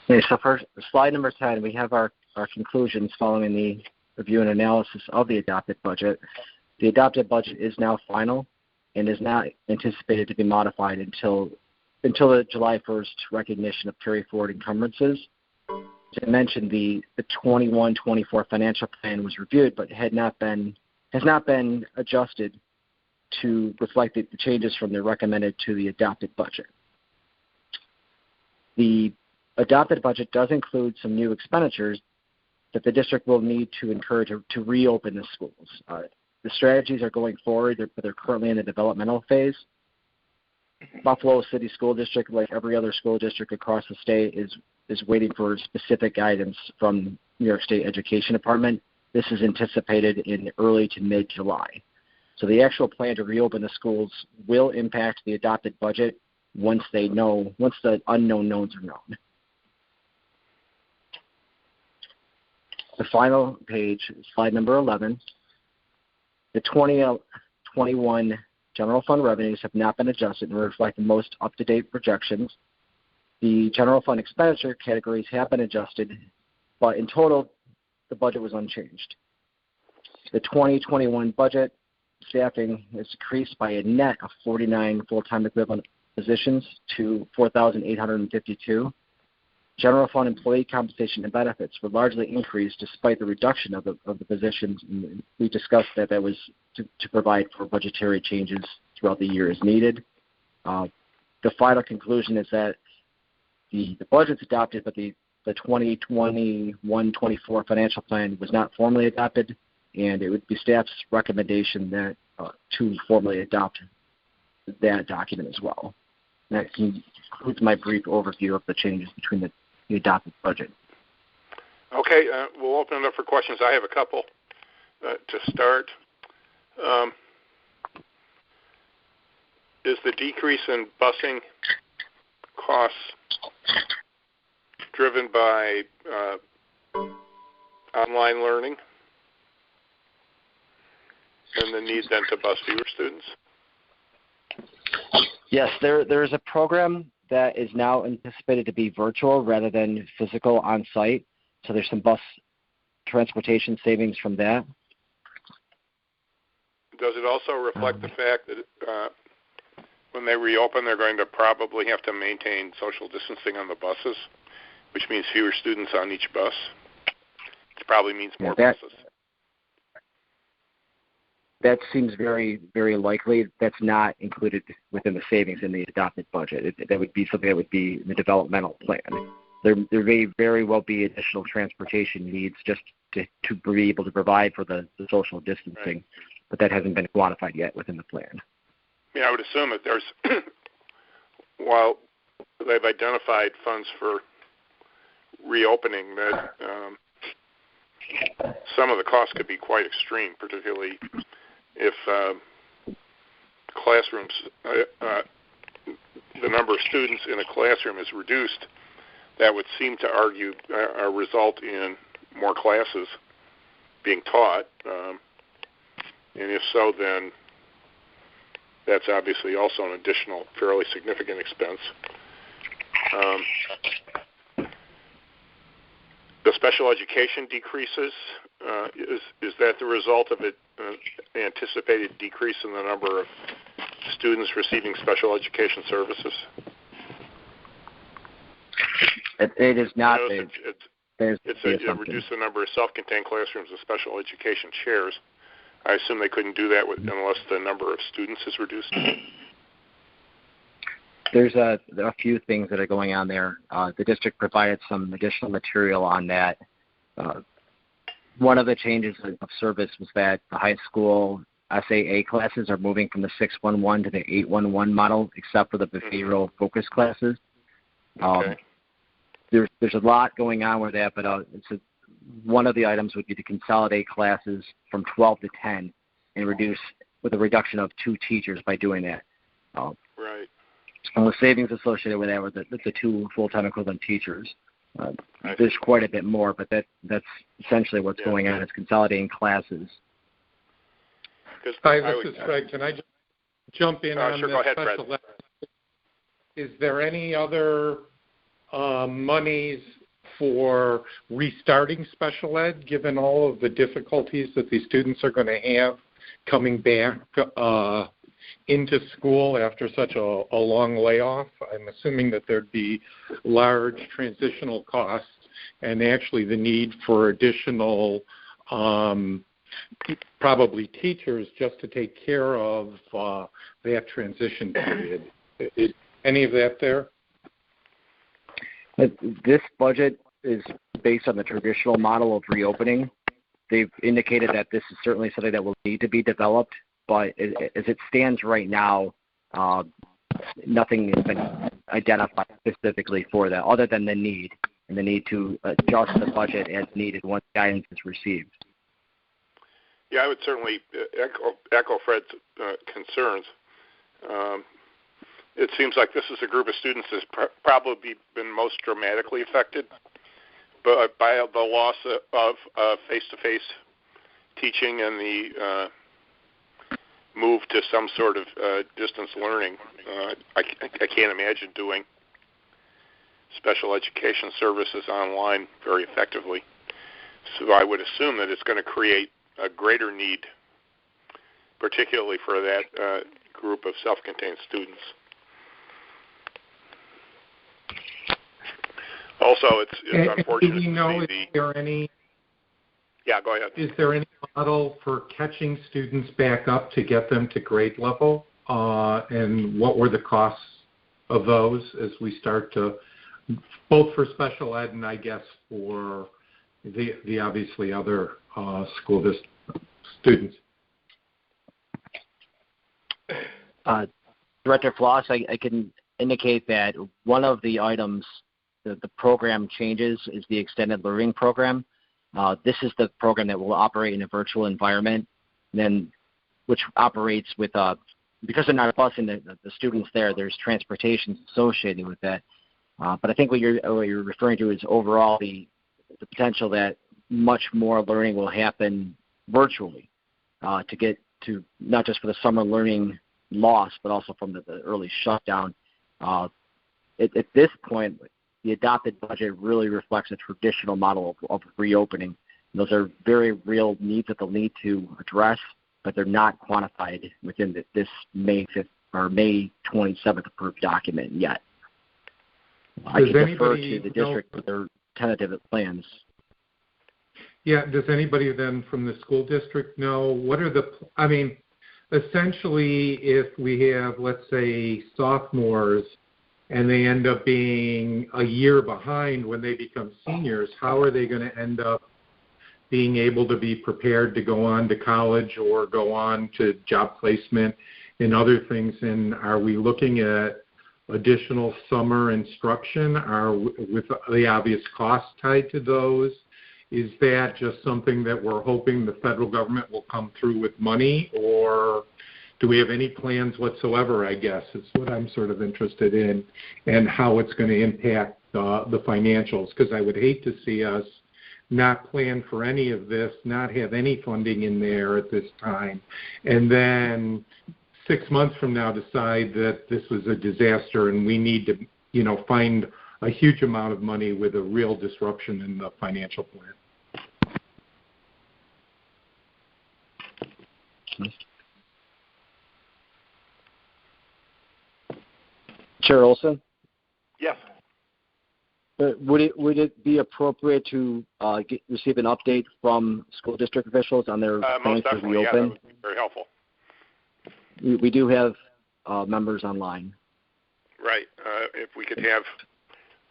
Okay, so for slide number 10, we have our conclusions following the review and analysis of the adopted budget. The adopted budget is now final and is not anticipated to be modified until the July 1st recognition of carry forward encumbrances. As I mentioned, the 21-24 financial plan was reviewed, but has not been adjusted to reflect the changes from the recommended to the adopted budget. The adopted budget does include some new expenditures that the district will need to incur to reopen the schools. The strategies are going forward, but they're currently in the developmental phase. Buffalo City School District, like every other school district across the state, is waiting for specific guidance from New York State Education Department. This is anticipated in early to mid-July. So the actual plan to reopen the schools will impact the adopted budget once the unknown knowns are known. The final page, slide number 11, the 2021 general fund revenues have not been adjusted and reflect the most up-to-date projections. The general fund expenditure categories have been adjusted, but in total, the budget was unchanged. The 2021 budget staffing has decreased by a net of 49 full-time equivalent positions to 4,852. General fund employee compensation and benefits were largely increased despite the reduction of the positions. And we discussed that was to provide for budgetary changes throughout the year as needed. The final conclusion is that the budget's adopted, but the 2021-24 financial plan was not formally adopted, and it would be staff's recommendation that to formally adopt that document as well. And that concludes my brief overview of the changes between the adopted budget.
Okay, we'll open it up for questions. I have a couple to start. Is the decrease in busing costs driven by online learning and the need then to bus fewer students?
Yes, there is a program that is now anticipated to be virtual rather than physical on-site. So there's some bus transportation savings from that.
Does it also reflect the fact that when they reopen, they're going to probably have to maintain social distancing on the buses, which means fewer students on each bus? It probably means more buses.
That seems very, very likely. That's not included within the savings in the adopted budget. That would be something that would be in the developmental plan. There may very well be additional transportation needs just to be able to provide for the social distancing, but that hasn't been quantified yet within the plan.
Yeah, I would assume that there's, while they've identified funds for reopening, that some of the costs could be quite extreme, particularly if classrooms, the number of students in a classroom is reduced. That would seem to argue result in more classes being taught, and if so, then that's obviously also an additional fairly significant expense. The special education decreases, is that the result of it anticipated decrease in the number of students receiving special education services?
It is not.
It's reduce the number of self-contained classrooms and special education chairs. I assume they couldn't do that unless the number of students is reduced.
There are a few things that are going on there. The district provided some additional material on that. One of the changes of service was that the high school SAA classes are moving from the 611 to the 811 model, except for the behavioral focus classes.
Okay.
There's a lot going on with that, but one of the items would be to consolidate classes from 12 to 10 and reduce with a reduction of 2 teachers by doing that.
Right.
And the savings associated with that were the 2 full-time equivalent teachers. There's quite a bit more, but that's essentially what's going on. It's consolidating classes.
Hi, this is Fred. Can I just jump in on
sure,
this
go ahead,
special
Fred.
ed? Is there any other monies for restarting special ed, given all of the difficulties that these students are going to have coming back into school after such a long layoff? I'm assuming that there'd be large transitional costs and actually the need for additional probably teachers just to take care of that transition period. Is any of that there?
This budget is based on the traditional model of reopening. They've indicated that this is certainly something that will need to be developed, but as it stands right now, nothing has been identified specifically for that other than the need to adjust the budget as needed once guidance is received.
Yeah, I would certainly echo Fred's concerns. It seems like this is a group of students that's probably been most dramatically affected but by the loss of face-to-face teaching and the move to some sort of distance learning. I can't imagine doing special education services online very effectively. So I would assume that it's going to create a greater need, particularly for that group of self-contained students. Also, it's unfortunate
do we know
to see
is there any?
Yeah, go ahead.
Is there any model for catching students back up to get them to grade level? And what were the costs of those as we start to, both for special ed and I guess for the obviously other school district students?
Director Floss, I can indicate that one of the items the program changes is the extended learning program. This is the program that will operate in a virtual environment, then which operates with because they're not busing the students there. There's transportation associated with that. But I think what you're referring to is overall the potential that much more learning will happen virtually to get to not just for the summer learning loss, but also from the early shutdown. At this point, the adopted budget really reflects a traditional model of reopening. And those are very real needs that they'll need to address, but they're not quantified within this May 5th or May 27th approved document yet. I can defer to the district with their tentative plans.
Yeah, does anybody then from the school district know what are essentially if we have, let's say, sophomores and they end up being a year behind when they become seniors, how are they going to end up being able to be prepared to go on to college or go on to job placement and other things? And are we looking at additional summer instruction? With the obvious costs tied to those? Is that just something that we're hoping the federal government will come through with money, or do we have any plans whatsoever, I guess, is what I'm sort of interested in, and how it's going to impact the financials, because I would hate to see us not plan for any of this, not have any funding in there at this time, and then 6 months from now decide that this was a disaster and we need to, find a huge amount of money with a real disruption in the financial plan.
Chair Olson?
Yes.
Would it be appropriate to receive an update from school district officials on their plans to reopen?
Yeah, that would be very helpful.
We do have members online.
Right. If we could have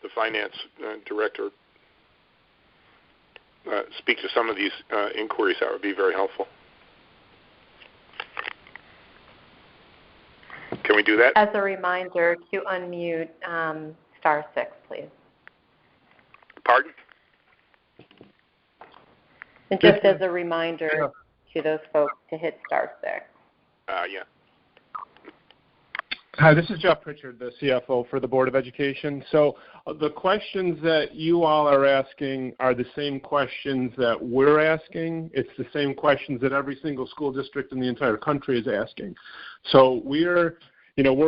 the finance director speak to some of these inquiries, that would be very helpful. Can we do that?
As a reminder to unmute *6, please.
Pardon?
And just as a reminder to those folks to hit *6.
Yeah.
Hi, this is Jeff Pritchard, the CFO for the Board of Education. So the questions that you all are asking are the same questions that we're asking. It's the same questions that every single school district in the entire country is asking. So we're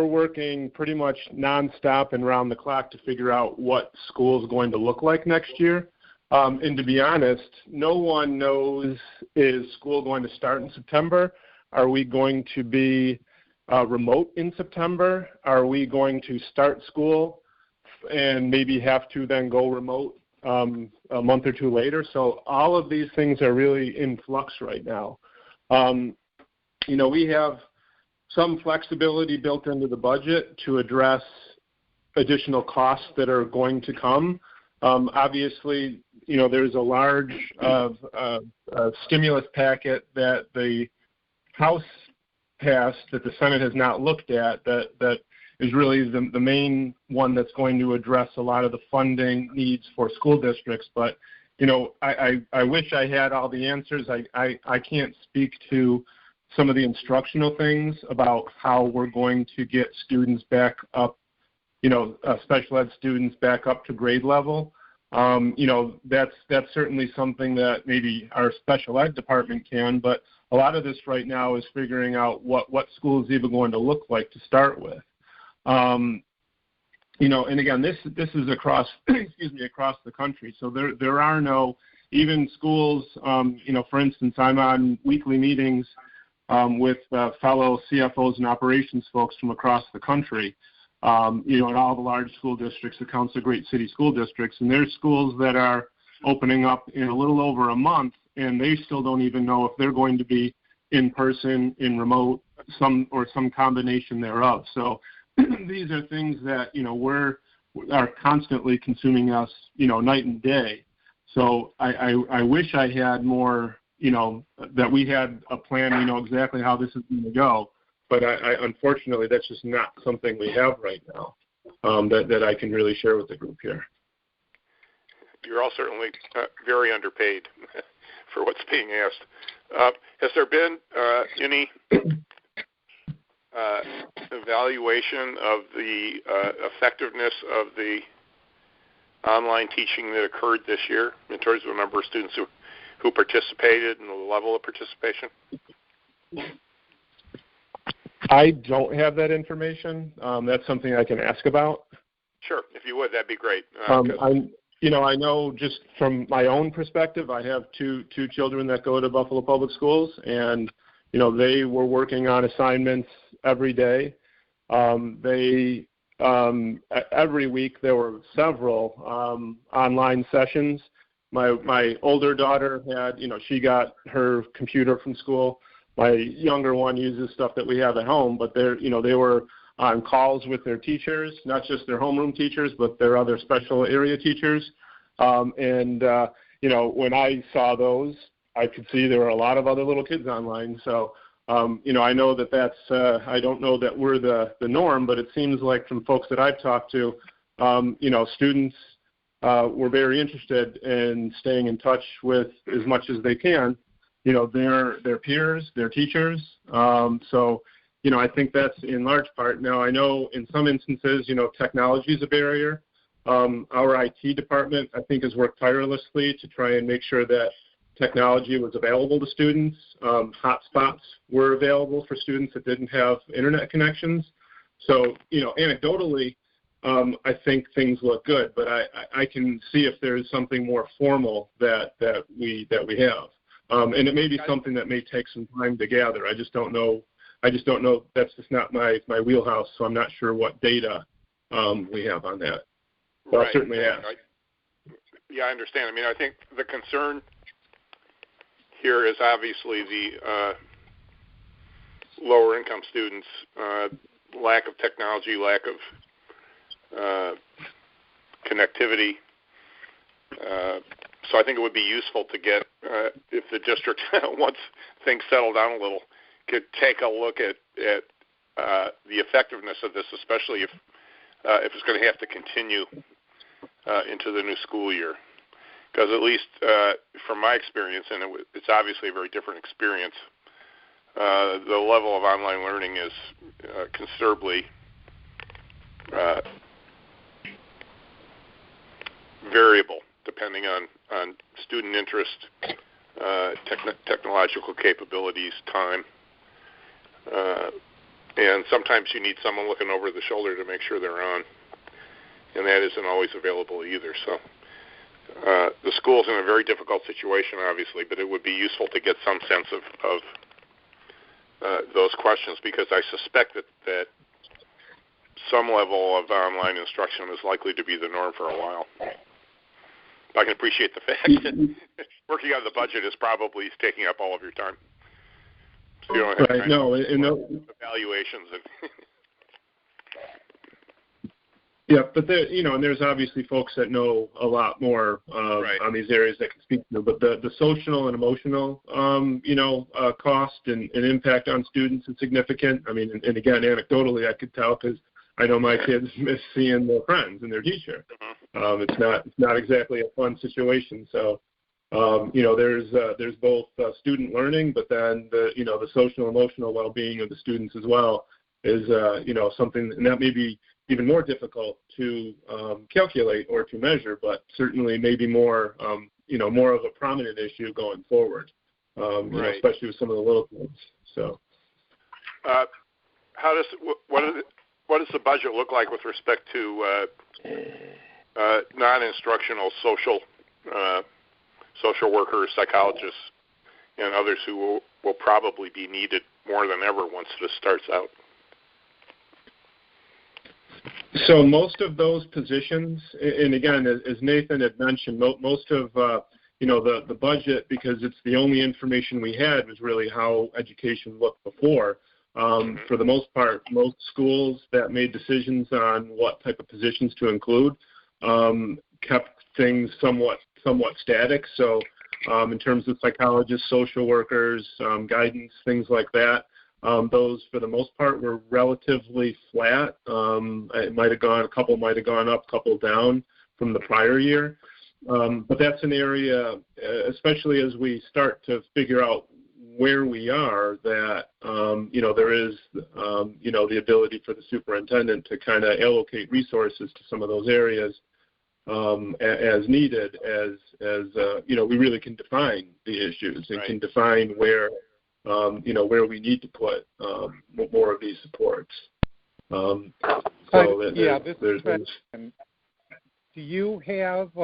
working pretty much nonstop and round the clock to figure out what school is going to look like next year. And to be honest, no one knows, is school going to start in September? Are we going to be remote in September? Are we going to start school and maybe have to then go remote a month or two later? So all of these things are really in flux right now. We have some flexibility built into the budget to address additional costs that are going to come. Obviously, there's a large stimulus packet that the House passed that the Senate has not looked at that is really the main one that's going to address a lot of the funding needs for school districts. But, I wish I had all the answers. I can't speak to some of the instructional things about how we're going to get students back up, special ed students back up to grade level. That's certainly something that maybe our special ed department can, but a lot of this right now is figuring out what school is even going to look like to start with. And again, this is across, across the country. So there are no, even schools, for instance, I'm on weekly meetings with fellow CFOs and operations folks from across the country, in all the large school districts, the Council of Great City School Districts, and there's schools that are opening up in a little over a month, and they still don't even know if they're going to be in person, in remote, some combination thereof. So these are things that, are constantly consuming us, night and day. So I wish I had more, that we had a plan, we know exactly how this is going to go. But unfortunately, that's just not something we have right now that I can really share with the group here.
you're all certainly very underpaid for what's being asked. Has there been any evaluation of the effectiveness of the online teaching that occurred this year in terms of the number of students who participated and the level of participation?
I don't have that information. That's something I can ask about.
Sure, if you would, that'd be great.
I know just from my own perspective, I have two children that go to Buffalo Public Schools, and they were working on assignments every day. Every week there were several online sessions. My older daughter had, she got her computer from school. My younger one uses stuff that we have at home, but they were on calls with their teachers, not just their homeroom teachers, but their other special area teachers. When I saw those, I could see there were a lot of other little kids online. So, I know that's, I don't know that we're the norm, but it seems like from folks that I've talked to, students were very interested in staying in touch with as much as they can, their peers, their teachers. I think that's in large part. Now, I know in some instances, technology is a barrier. Our IT department, I think, has worked tirelessly to try and make sure that technology was available to students. Hotspots were available for students that didn't have internet connections. So, anecdotally, I think things look good, but I can see if there's something more formal that we have. And it may be something that may take some time to gather. I just don't know. That's just not my wheelhouse, so I'm not sure what data we have on that. But
right.
I'll certainly ask.
I understand. I think the concern here is obviously the lower income students, lack of technology, lack of connectivity. So I think it would be useful to get, if the district, once things settle down a little, could take a look at the effectiveness of this, especially if it's going to have to continue into the new school year. Because at least from my experience, and it's obviously a very different experience, the level of online learning is considerably variable depending on student interest, technological capabilities, time. And sometimes you need someone looking over the shoulder to make sure they're on, and that isn't always available either. So the school's in a very difficult situation, obviously, but it would be useful to get some sense of those questions, because I suspect that some level of online instruction is likely to be the norm for a while. I can appreciate the fact that working on the budget is probably taking up all of your time. So you don't have
right. No,
evaluations.
Yeah, but and there's obviously folks that know a lot more on these areas that can speak to them. But the social and emotional, cost and impact on students is significant. And again, anecdotally, I could tell because I know my kids miss seeing their friends and their teacher. It's not exactly a fun situation. So, there's both student learning, but then the social and emotional well-being of the students as well is something, and that may be even more difficult to calculate or to measure, but certainly maybe more more of a prominent issue going forward, especially with some of the little kids. So,
what does the budget look like with respect to non-instructional social workers, psychologists, and others who will probably be needed more than ever once this starts out?
So most of those positions, and again, as Nathan had mentioned, most of the budget, because it's the only information we had, was really how education looked before. For the most part, most schools that made decisions on what type of positions to include kept things somewhat static. So in terms of psychologists, social workers, guidance, things like that, those for the most part were relatively flat. A couple might have gone up, a couple down from the prior year. But that's an area, especially as we start to figure out where we are, that, there is, the ability for the superintendent to kind of allocate resources to some of those areas as needed, as we really can define the issues and can define where, where we need to put more of these supports.
Do you have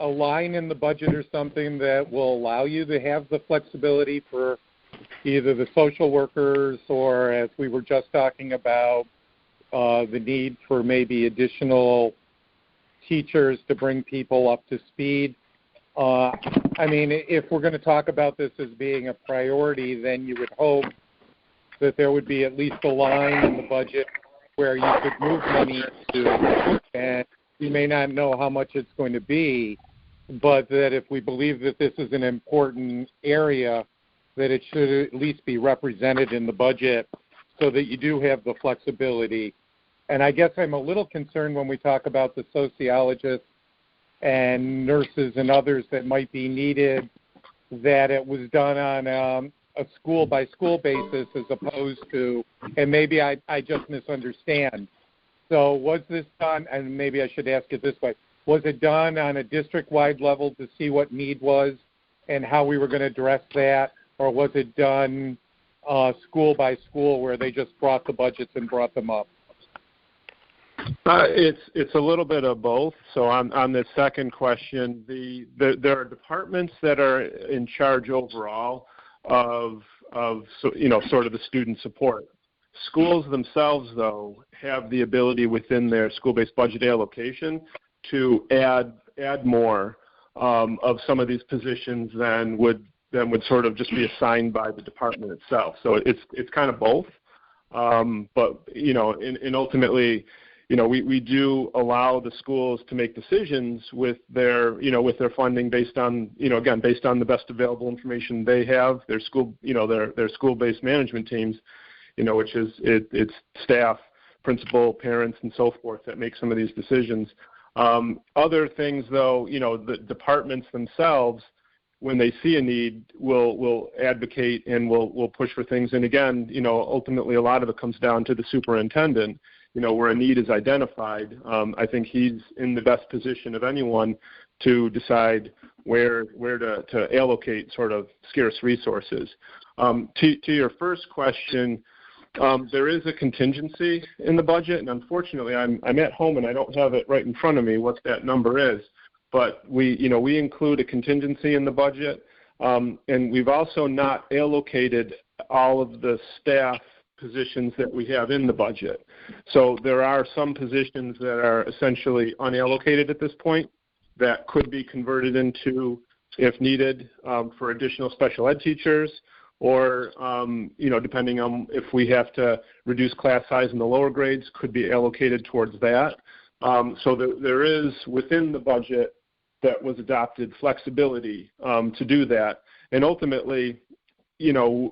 a line in the budget or something that will allow you to have the flexibility for either the social workers or, as we were just talking about, the need for maybe additional teachers to bring people up to speed? If we're going to talk about this as being a priority, then you would hope that there would be at least a line in the budget where you could move money to, and you may not know how much it's going to be, but that if we believe that this is an important area, that it should at least be represented in the budget so that you do have the flexibility. And I guess I'm a little concerned when we talk about the sociologists and nurses and others that might be needed, that it was done on a school-by-school basis as opposed to, and maybe I just misunderstand. So was this done, and maybe I should ask it this way, was it done on a district-wide level to see what need was and how we were going to address that, or was it done school-by-school where they just brought the budgets and brought them up?
It's a little bit of both. So on the second question, there are departments that are in charge overall of sort of the student support. Schools themselves, though, have the ability within their school-based budget allocation to add more of some of these positions than would sort of just be assigned by the department itself. So it's kind of both. But and ultimately, we do allow the schools to make decisions with their funding based on, based on the best available information they have, their school, their school-based management teams, which is it's staff, principal, parents, and so forth that make some of these decisions. Other things, though, the departments themselves, when they see a need, will advocate and will push for things. And again, ultimately a lot of it comes down to the superintendent. Where a need is identified, I think he's in the best position of anyone to decide where to allocate sort of scarce resources. To your first question, there is a contingency in the budget, and unfortunately, I'm at home and I don't have it right in front of me what that number is. But we include a contingency in the budget, and we've also not allocated all of the staff positions that we have in the budget. So there are some positions that are essentially unallocated at this point that could be converted into, if needed, for additional special ed teachers, or depending on if we have to reduce class size in the lower grades, could be allocated towards that. So there is within the budget that was adopted flexibility to do that. And ultimately,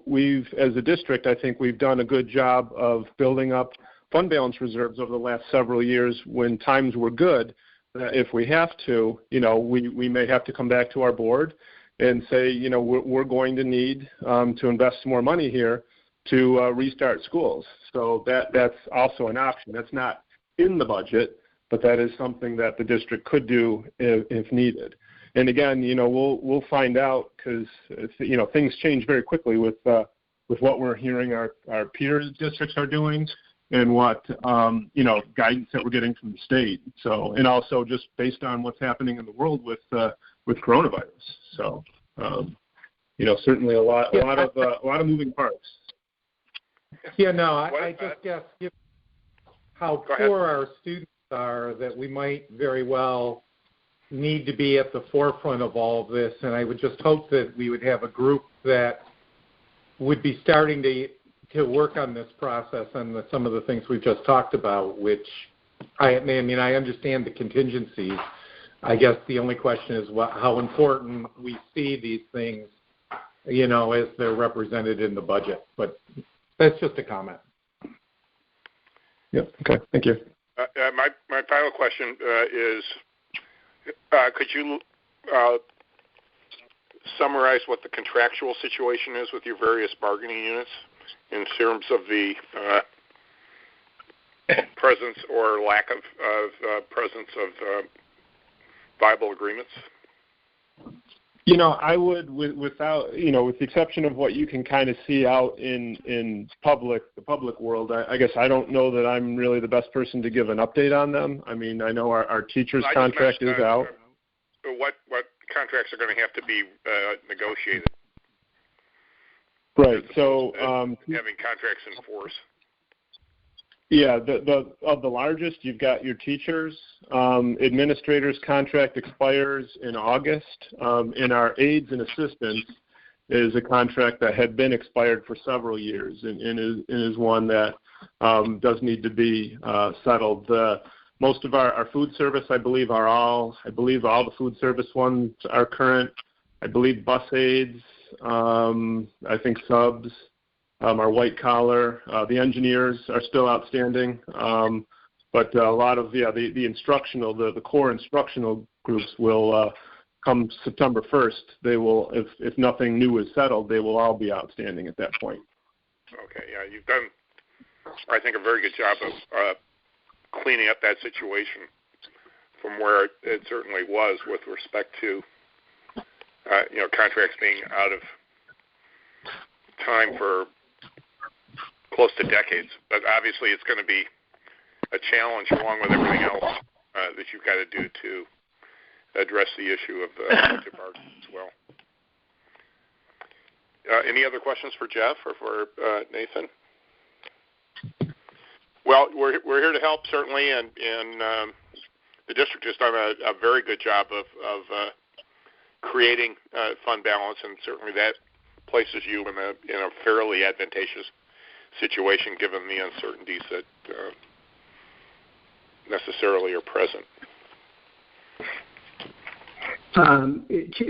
we've, as a district, I think we've done a good job of building up fund balance reserves over the last several years when times were good. If we have to, we may have to come back to our board and say, we're going to need to invest more money here to restart schools. So that's also an option. That's not in the budget, but that is something that the district could do if needed. And again, we'll find out because things change very quickly with what we're hearing our peer districts are doing and what guidance that we're getting from the state. So, and also just based on what's happening in the world with coronavirus. So, certainly a lot of moving parts.
Yeah, no, I just guess given how poor our students are, that we might very well need to be at the forefront of all of this, and I would just hope that we would have a group that would be starting to work on this process and some of the things we've just talked about, which I understand the contingencies. I guess the only question is how important we see these things, as they're represented in the budget. But that's just a comment.
Yep. Okay. Thank you.
My final question is, Could you summarize what the contractual situation is with your various bargaining units in terms of the presence or lack of presence of viable agreements?
I would, without, with the exception of what you can kind of see out in the public world, I guess I don't know that I'm really the best person to give an update on them. I mean, I know our teachers' contract is out.
What contracts are going to have to be negotiated?
Right. So
having contracts in force.
Yeah, of the largest, you've got your teachers. Administrators' contract expires in August. And our aides and assistants is a contract that had been expired for several years and is one that does need to be settled. Most of our food service, I believe all the food service ones are current. I believe bus aides, I think subs. Our white collar, the engineers are still outstanding, but a lot of the instructional, the core instructional groups will come September 1st. They will, if nothing new is settled, they will all be outstanding at that point.
Okay, yeah, you've done, I think, a very good job of cleaning up that situation from where it certainly was with respect to contracts being out of time for close to decades, but obviously it's going to be a challenge along with everything else that you've got to do to address the issue of budget bargaining as well. Any other questions for Jeff or for Nathan? Well, we're here to help certainly, and the district has done a very good job of creating fund balance, and certainly that places you in a fairly advantageous situation given the uncertainties that necessarily are present.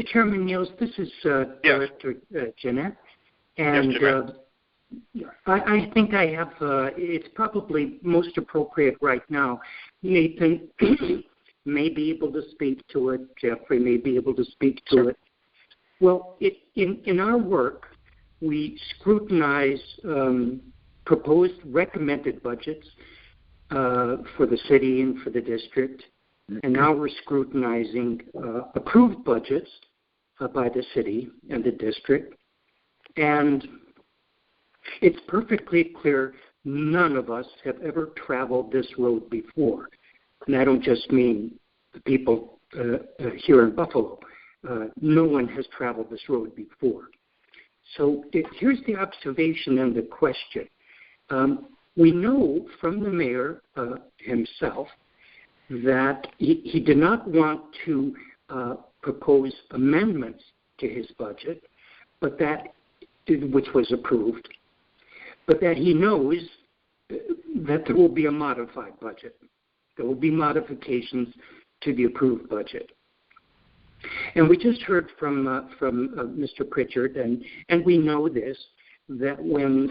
Chairman Niels, this is Director Jeanette, and
yes, Jeanette.
I think I have, it's probably most appropriate right now. Nathan may be able to speak to it. Jeffrey may be able to speak to it. Well, in our work, we scrutinize proposed recommended budgets for the city and for the district, and now we're scrutinizing approved budgets by the city and the district. And it's perfectly clear none of us have ever traveled this road before. And I don't just mean the people here in Buffalo. No one has traveled this road before. So here's the observation and the question. We know from the mayor himself that he did not want to propose amendments to his budget, but which was approved, but that he knows that there will be a modified budget. There will be modifications to the approved budget. And we just heard from Mr. Pritchard, and we know this, that when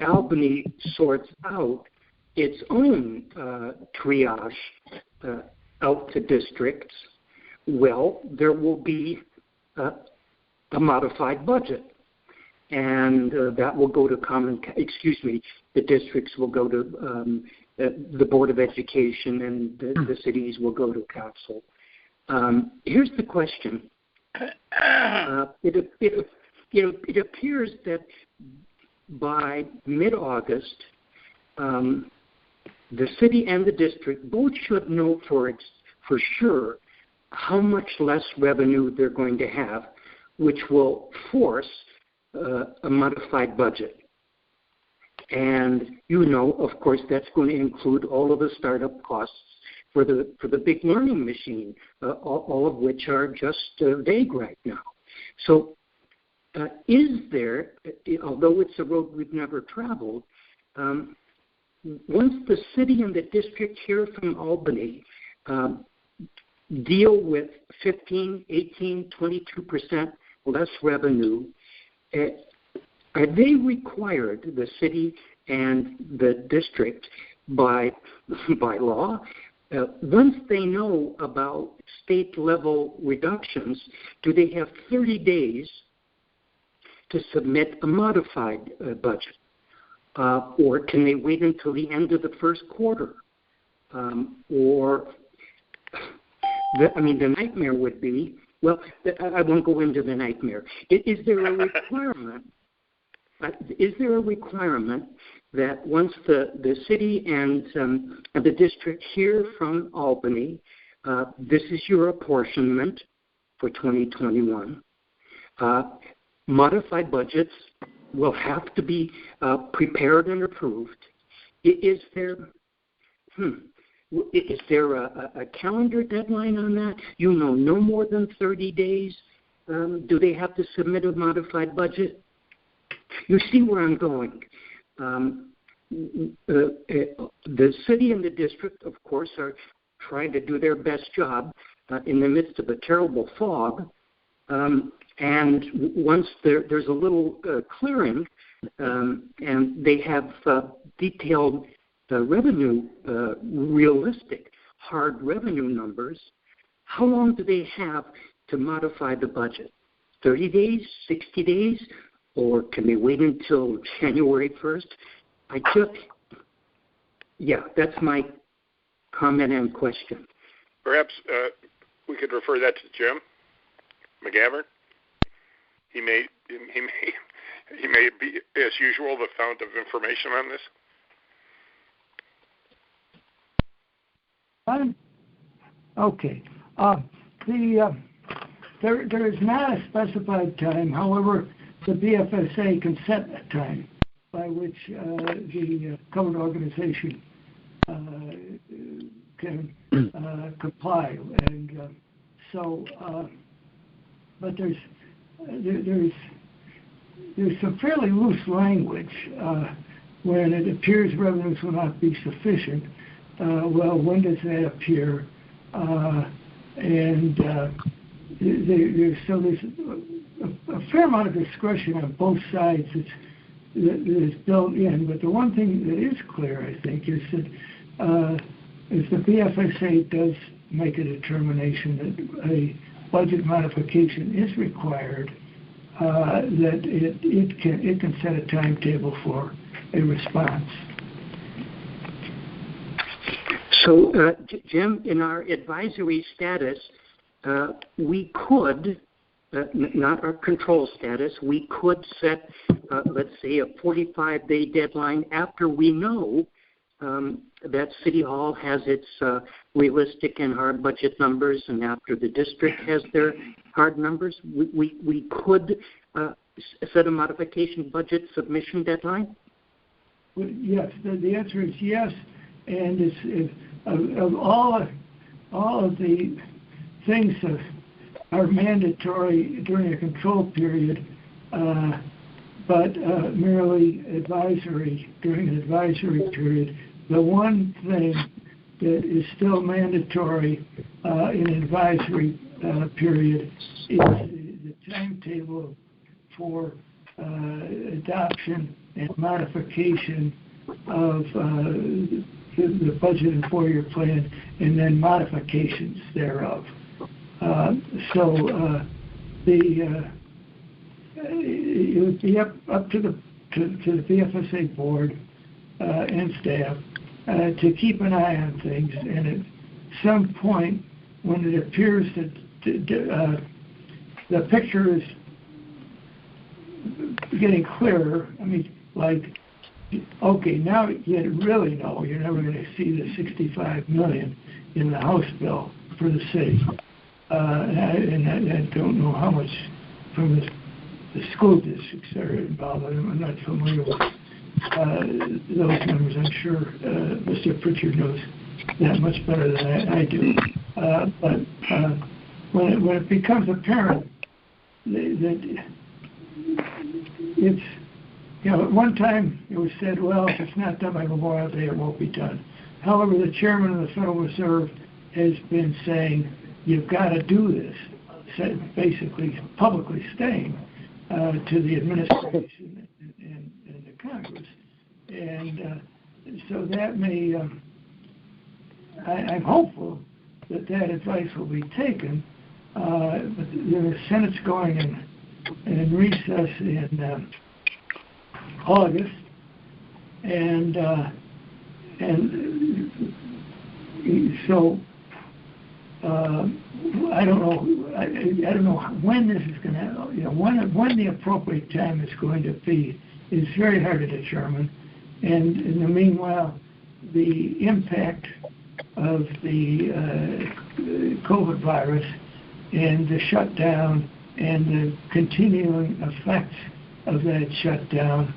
Albany sorts out its own triage out to districts, well, there will be a modified budget. And that will go to the districts will go to the Board of Education, and the cities will go to council. Here's the question. It appears that by mid-August, the city and the district both should know for sure how much less revenue they're going to have, which will force a modified budget. And of course, that's going to include all of the startup costs for the big learning machine, all of which are just vague right now. So is there, although it's a road we've never traveled, once the city and the district here from Albany deal with 15, 18, 22% less revenue, are they required, the city and the district, by law, Once they know about state-level reductions, do they have 30 days to submit a modified budget? Or can they wait until the end of the first quarter? The nightmare would be, well, I won't go into the nightmare. Is there a requirement? Is there a requirement that once the city and the district hear from Albany, this is your apportionment for 2021, modified budgets will have to be prepared and approved? Is there a calendar deadline on that? No more than 30 days? Do they have to submit a modified budget? You see where I'm going. The city and the district, of course, are trying to do their best job in the midst of a terrible fog. And once there's a little clearing and they have detailed revenue, realistic, hard revenue numbers, how long do they have to modify the budget? 30 days, 60 days, or can they wait until January 1st? That's my comment and question.
Perhaps we could refer that to Jim McGavern. He may be, as usual, the fount of information on this.
Okay. There is not a specified time. However, the BFSA can set a time by which the covered organization can comply, and but there's some fairly loose language when it appears revenues will not be sufficient. When does that appear? There's a fair amount of discretion on both sides that is built in. But the one thing that is clear, I think, is that if the BFSA does make a determination that a budget modification is required, that it can set a timetable for a response.
So, Jim, in our advisory status, we could, not our control status, we could set, let's say, a 45-day deadline after we know that City Hall has its realistic and hard budget numbers, and after the district has their hard numbers. We could set a modification budget submission deadline?
Well, yes, the answer is yes. And of all of the things that are mandatory during a control period, but merely advisory during an advisory period, the one thing that is still mandatory in an advisory period is the timetable for adoption and modification of the budget and 4-year plan, and then modifications thereof. It would be up to the BFSA board and staff to keep an eye on things, and at some point when it appears that the picture is getting clearer, okay, now you really know you're never going to see the $65 million in the House bill for the city. And I don't know how much from the school districts are involved. I'm not familiar with those numbers. I'm sure Mr. Pritchard knows that much better than I do. But when it becomes apparent that it's, at one time it was said, well, if it's not done by Memorial Day, it won't be done. However, the chairman of the Federal Reserve has been saying, you've got to do this, basically publicly saying to the administration and the Congress. And so that may I'm hopeful that advice will be taken. But the Senate's going in recess in August, and so I don't know. I don't know when this is going to. When the appropriate time is going to be is very hard to determine. And in the meanwhile, the impact of the COVID virus and the shutdown and the continuing effects of that shutdown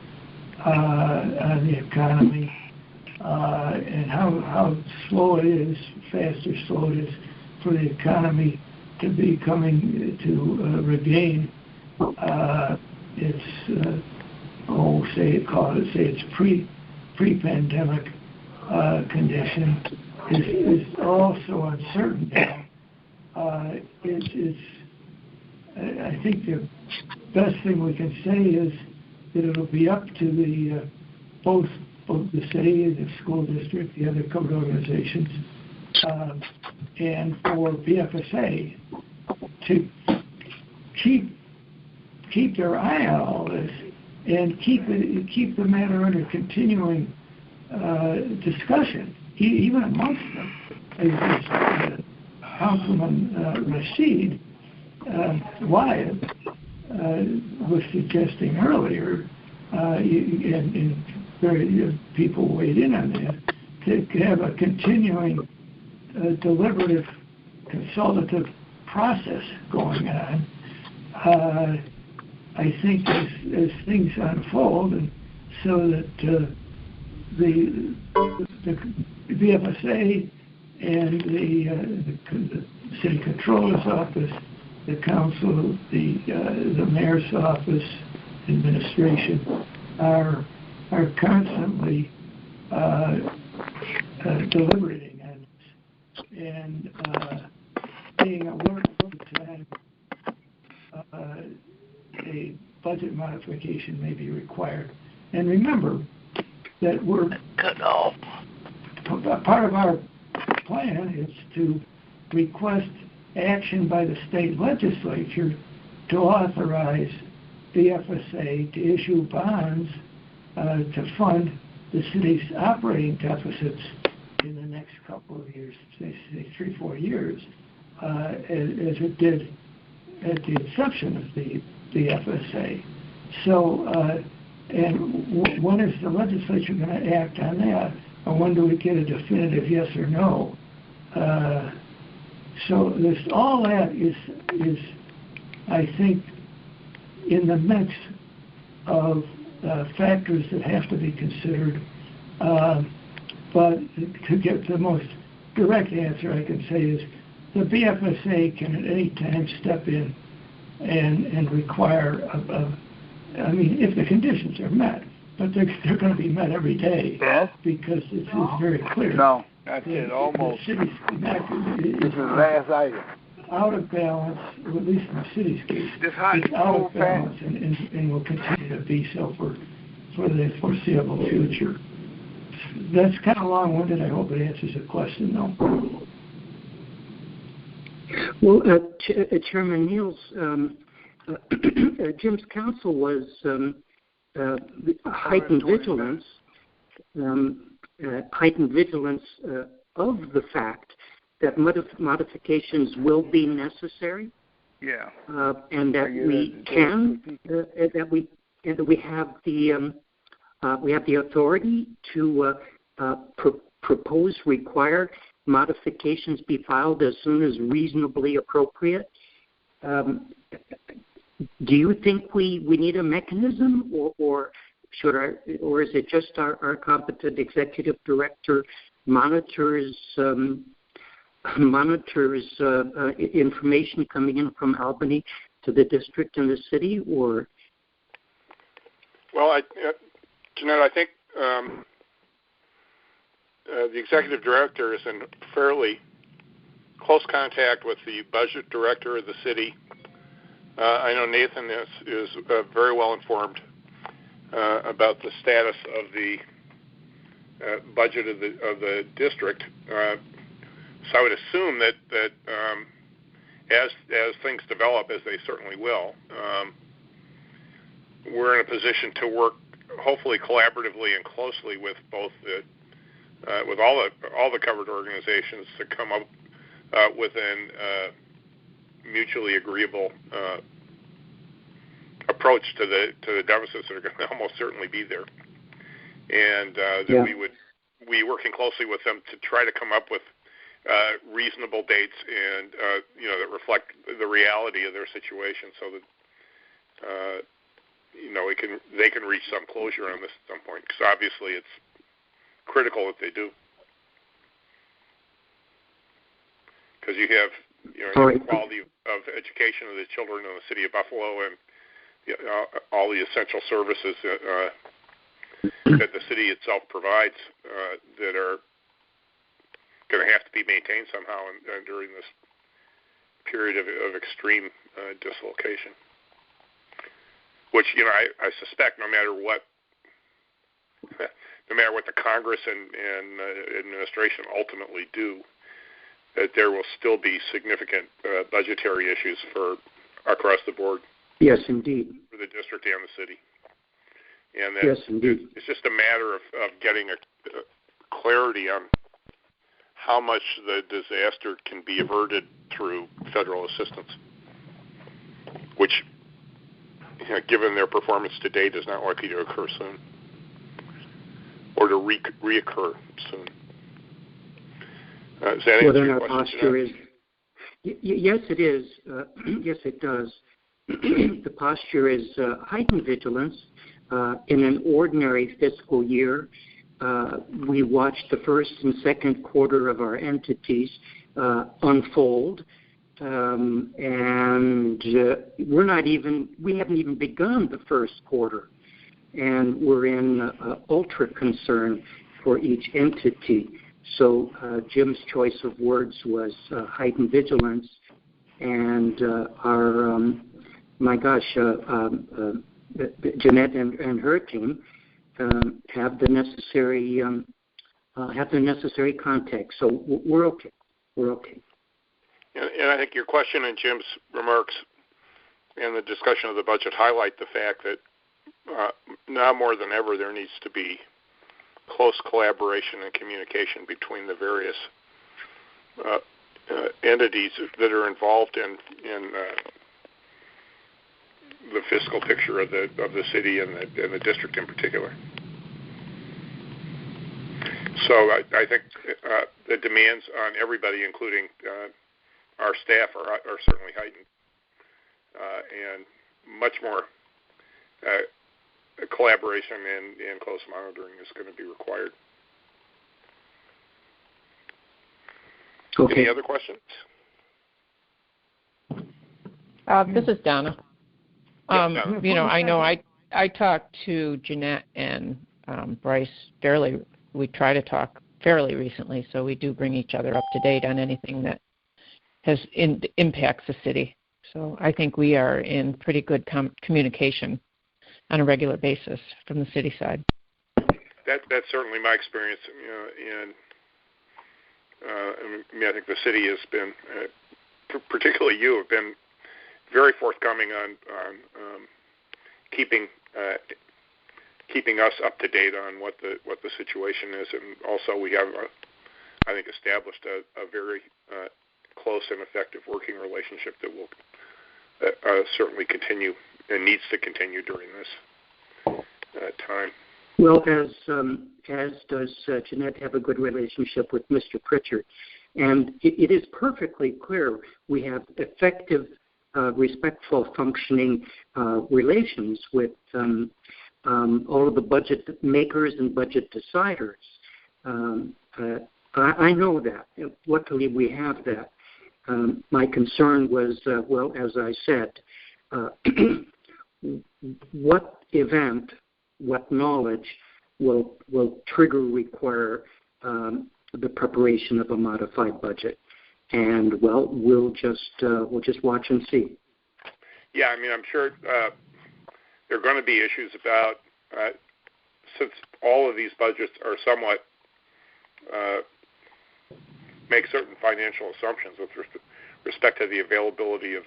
on the economy and how slow it is, fast or slow it is for the economy to be coming to regain its its pre-pandemic condition is also uncertain now. I think the best thing we can say is that it'll be up to the both the city and the school district, the other code organizations, and for BFSA to keep their eye on all this and keep the matter under continuing discussion, even amongst them. As Councilman Rashid Wyatt was suggesting earlier, and very people weighed in on that, to have a continuing deliberative, consultative process going on. I think as things unfold, and so that the BFSA and the city controller's office, the council, the mayor's office, administration are constantly deliberating on this and being alert all the time. A budget modification may be required. And remember that we're part of our plan is to request action by the state legislature to authorize the BFSA to issue bonds to fund the city's operating deficits in the next couple of years, say 3-4 years, as it did at the inception of the BFSA. So, and when is the legislature going to act on that? Or when do we get a definitive yes or no? So this, all that is, I think, in the mix of factors that have to be considered. But to get the most direct answer I can say is the BFSA can at any time step in and require, I mean, if the conditions are met, but they're going to be met every day because this is very clear.
No, that's it, almost.
The city's
this is the last item.
Out of balance, or at least in the city's case, it's out of balance and will continue to be so for the foreseeable future. That's kind of long-winded. I hope it answers the question, though.
Well, Chairman Niels, Jim's counsel was heightened vigilance of the fact that modifications will be necessary.
Yeah.
And that we can, that we have the authority to propose required modifications be filed as soon as reasonably appropriate. Do you think we need a mechanism, or is it just our competent executive director monitors information coming in from Albany to the district and the city, or?
Well, Jeanette, I think the executive director is in fairly close contact with the budget director of the city. I know Nathan is very well informed about the status of the budget of the district. So I would assume that as things develop, as they certainly will, we're in a position to work hopefully collaboratively and closely with both with all the covered organizations to come up with a mutually agreeable approach to the deficits that are going to almost certainly be there, and that we would be working closely with them to try to come up with reasonable dates and that reflect the reality of their situation, so that they can reach some closure on this at some point. Because obviously, it's critical that they do. Because you have the quality of education of the children in the city of Buffalo and all the essential services that the city itself provides that are going to have to be maintained somehow during this period of extreme dislocation. Which I suspect no matter what the Congress and administration ultimately do, that there will still be significant budgetary issues for across the board.
Yes, indeed.
For the district and the city. And that
yes, indeed.
It's just a matter of getting a clarity on how much the disaster can be averted through federal assistance, which, given their performance to date, is not likely to occur soon, or to reoccur soon. Does that answer your question? Posture is,
yes, it is. Yes, it does. The posture is heightened vigilance. In an ordinary fiscal year, we watch the first and second quarter of our entities unfold, and we haven't even begun the first quarter, and we're in ultra concern for each entity. So Jim's choice of words was heightened vigilance, and Jeanette and her team have the necessary context. So we're okay. We're okay.
And I think your question and Jim's remarks and the discussion of the budget highlight the fact that now more than ever there needs to be close collaboration and communication between the various entities that are involved in the fiscal picture of the city and the district in particular. So I think the demands on everybody, including our staff, are certainly heightened, and much more collaboration and close monitoring is going to be required.
Okay.
Any other questions?
This is Donna.
Donna.
I know I talked to Jeanette and Bryce we try to talk fairly recently, so we do bring each other up to date on anything that impacts the city. So I think we are in pretty good communication on a regular basis from the city side.
That's certainly my experience, and I think the city has been, particularly you, have been very forthcoming on keeping us up to date on what the situation is, and also we have, I think, established a very close and effective working relationship that will certainly continue and needs to continue during this time.
Well, as does Jeanette have a good relationship with Mr. Pritchard, and it is perfectly clear we have effective, respectful, functioning relations with all of the budget makers and budget deciders. I know that. Luckily, we have that. My concern was, as I said, what event, what knowledge will require the preparation of a modified budget, and we'll just watch and see.
Yeah, I'm sure there are going to be issues about since all of these budgets are somewhat make certain financial assumptions with respect to the availability of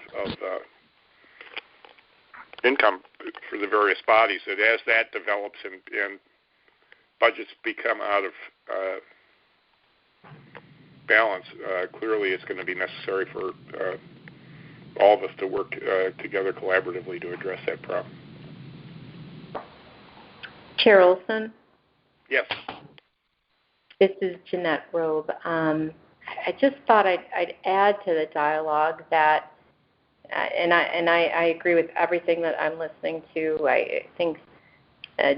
income for the various bodies. That as that develops and budgets become out of balance, clearly it's going to be necessary for all of us to work together collaboratively to address that problem.
Chair Olson?
Yes.
This is Jeanette Robe. I just thought I'd add to the dialogue that, and I agree with everything that I'm listening to. I think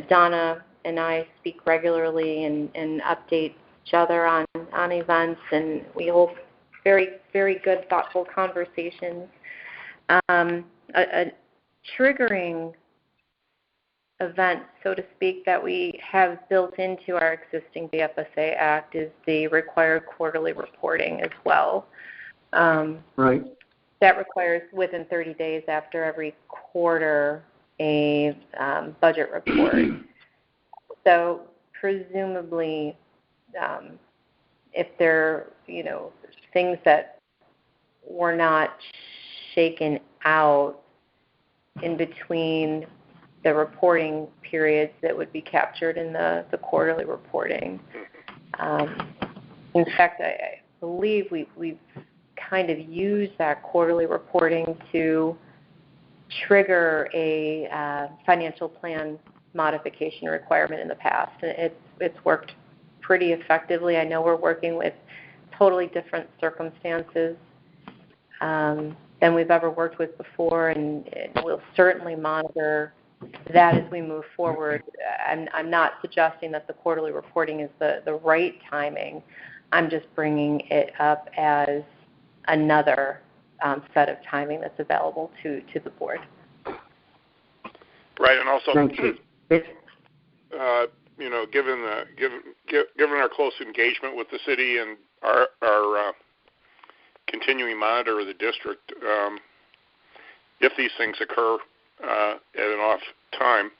Donna and I speak regularly and update each other on events, and we hold very, very good, thoughtful conversations. A triggering event, so to speak, that we have built into our existing BFSA Act is the required quarterly reporting as well.
Right.
That requires within 30 days after every quarter a budget report. So presumably, if there are, things that were not shaken out in between the reporting periods that would be captured in the quarterly reporting. In fact, I believe we've kind of used that quarterly reporting to trigger a financial plan modification requirement in the past. It's worked pretty effectively. I know we're working with totally different circumstances than we've ever worked with before, and we'll certainly monitor that as we move forward. I'm not suggesting that the quarterly reporting is the right timing. I'm just bringing it up as another set of timing that's available to the board.
Right, and also,
Thank you.
Given our close engagement with the city and our continuing monitor of the district, if these things occur at an off time,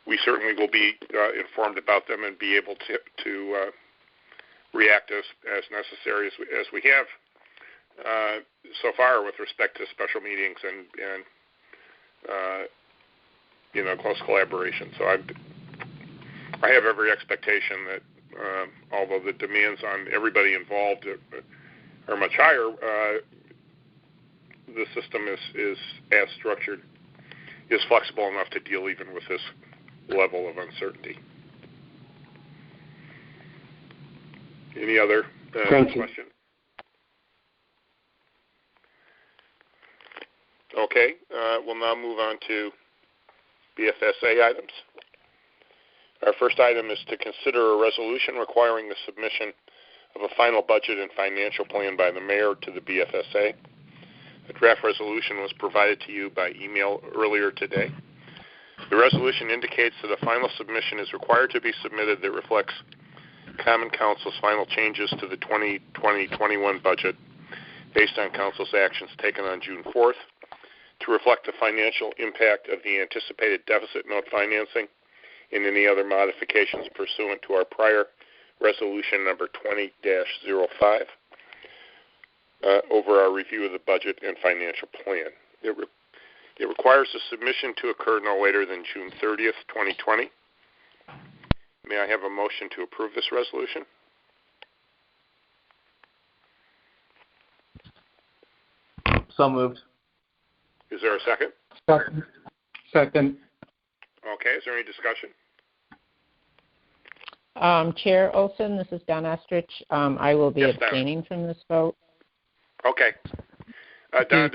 we certainly will be informed about them and be able to react as necessary as we have so far with respect to special meetings and close collaboration. So I have every expectation that although the demands on everybody involved are much higher, the system is as structured, is flexible enough to deal even with this level of uncertainty. Any other question? Okay, we'll now move on to BFSA items. Our first item is to consider a resolution requiring the submission of a final budget and financial plan by the mayor to the BFSA. The draft resolution was provided to you by email earlier today. The resolution indicates that a final submission is required to be submitted that reflects Common Council's final changes to the 2020-21 budget based on Council's actions taken on June 4th, to reflect the financial impact of the anticipated deficit note financing and any other modifications pursuant to our prior resolution number 20-05 over our review of the budget and financial plan. It requires the submission to occur no later than June 30th, 2020. May I have a motion to approve this resolution?
So moved.
Is there a second?
Second.
Okay, is there any discussion?
Chair Olson, this is Don Estrich. I will be abstaining from this vote.
Okay. Don,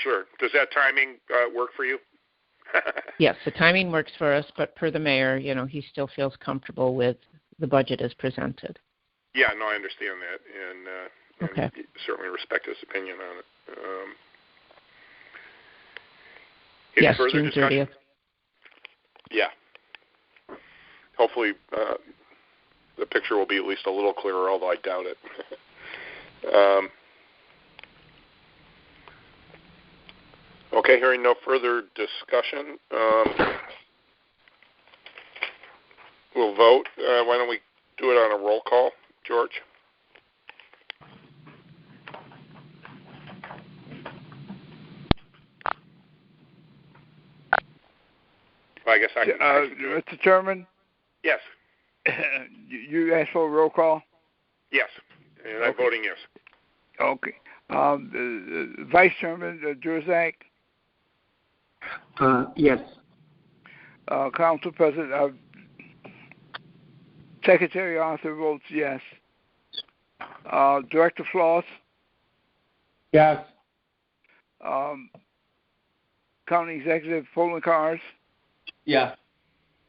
Sure.
Does that timing work for you?
Yes, the timing works for us, but per the mayor, he still feels comfortable with the budget as presented.
Yeah, no, I understand that, and
okay.
Certainly respect his opinion on it.
Yes,
further
June
discussion?
30th.
Yeah. Hopefully the picture will be at least a little clearer, although I doubt it. Okay, hearing no further discussion, we'll vote. Why don't we do it on a roll call, George? Well, I guess I can do it.
Mr. Chairman?
Yes.
You asked for a roll call?
Yes, and I'm voting yes.
Okay. Vice Chairman Jurczak?
Yes.
Council President, Secretary Arthur votes yes. Director Floss?
Yes.
County Executive Polling Cars?
Yes.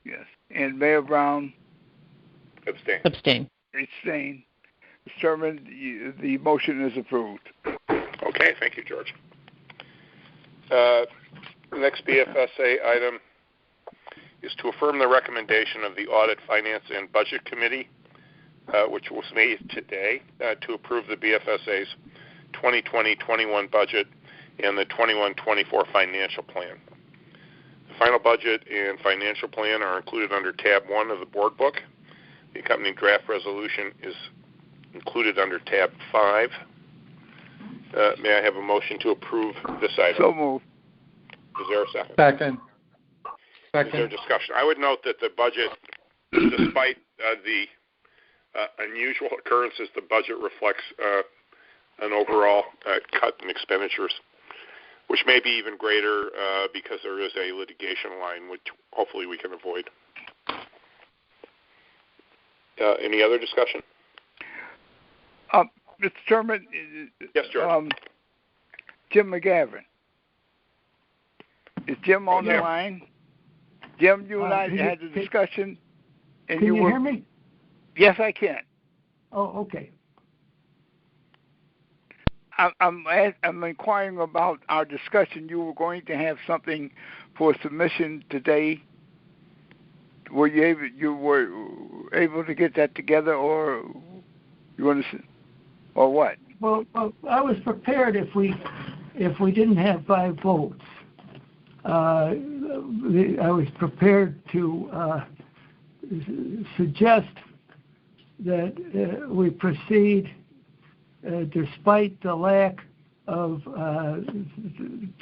Yes. And Mayor Brown?
Abstain.
Abstain. Mr. Chairman, the motion is approved.
Okay, thank you, George. The next BFSA item is to affirm the recommendation of the Audit, Finance, and Budget Committee, which was made today, to approve the BFSA's 2020-21 budget and the 21-24 financial plan. The final budget and financial plan are included under tab 1 of the board book. The accompanying draft resolution is included under tab 5. May I have a motion to approve this item?
So moved.
Is there a second?
Second.
Is there discussion? I would note that the budget, despite the unusual occurrences, the budget reflects an overall cut in expenditures, which may be even greater because there is a litigation line, which hopefully we can avoid. Any other discussion?
Mr. Chairman?
Yes, George.
Jim McGavin. Is Jim on the line? Jim, you and I had a discussion. And
can you hear me?
Yes, I can.
Oh, okay.
I'm inquiring about our discussion. You were going to have something for submission today. Were you were able to get that together, or you understand, or what?
Well, I was prepared if we didn't have 5 votes. I was prepared to suggest that we proceed despite the lack of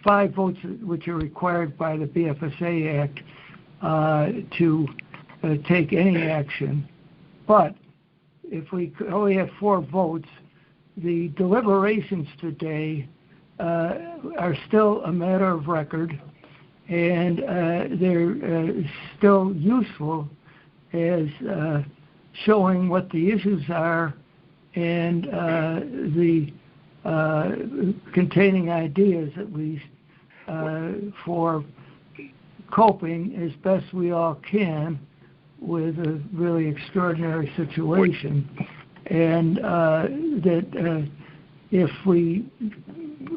5 votes which are required by the BFSA Act to take any action. But if we only have 4 votes, the deliberations today are still a matter of record, and they're still useful as showing what the issues are and the containing ideas, at least, for coping as best we all can with a really extraordinary situation. And that if we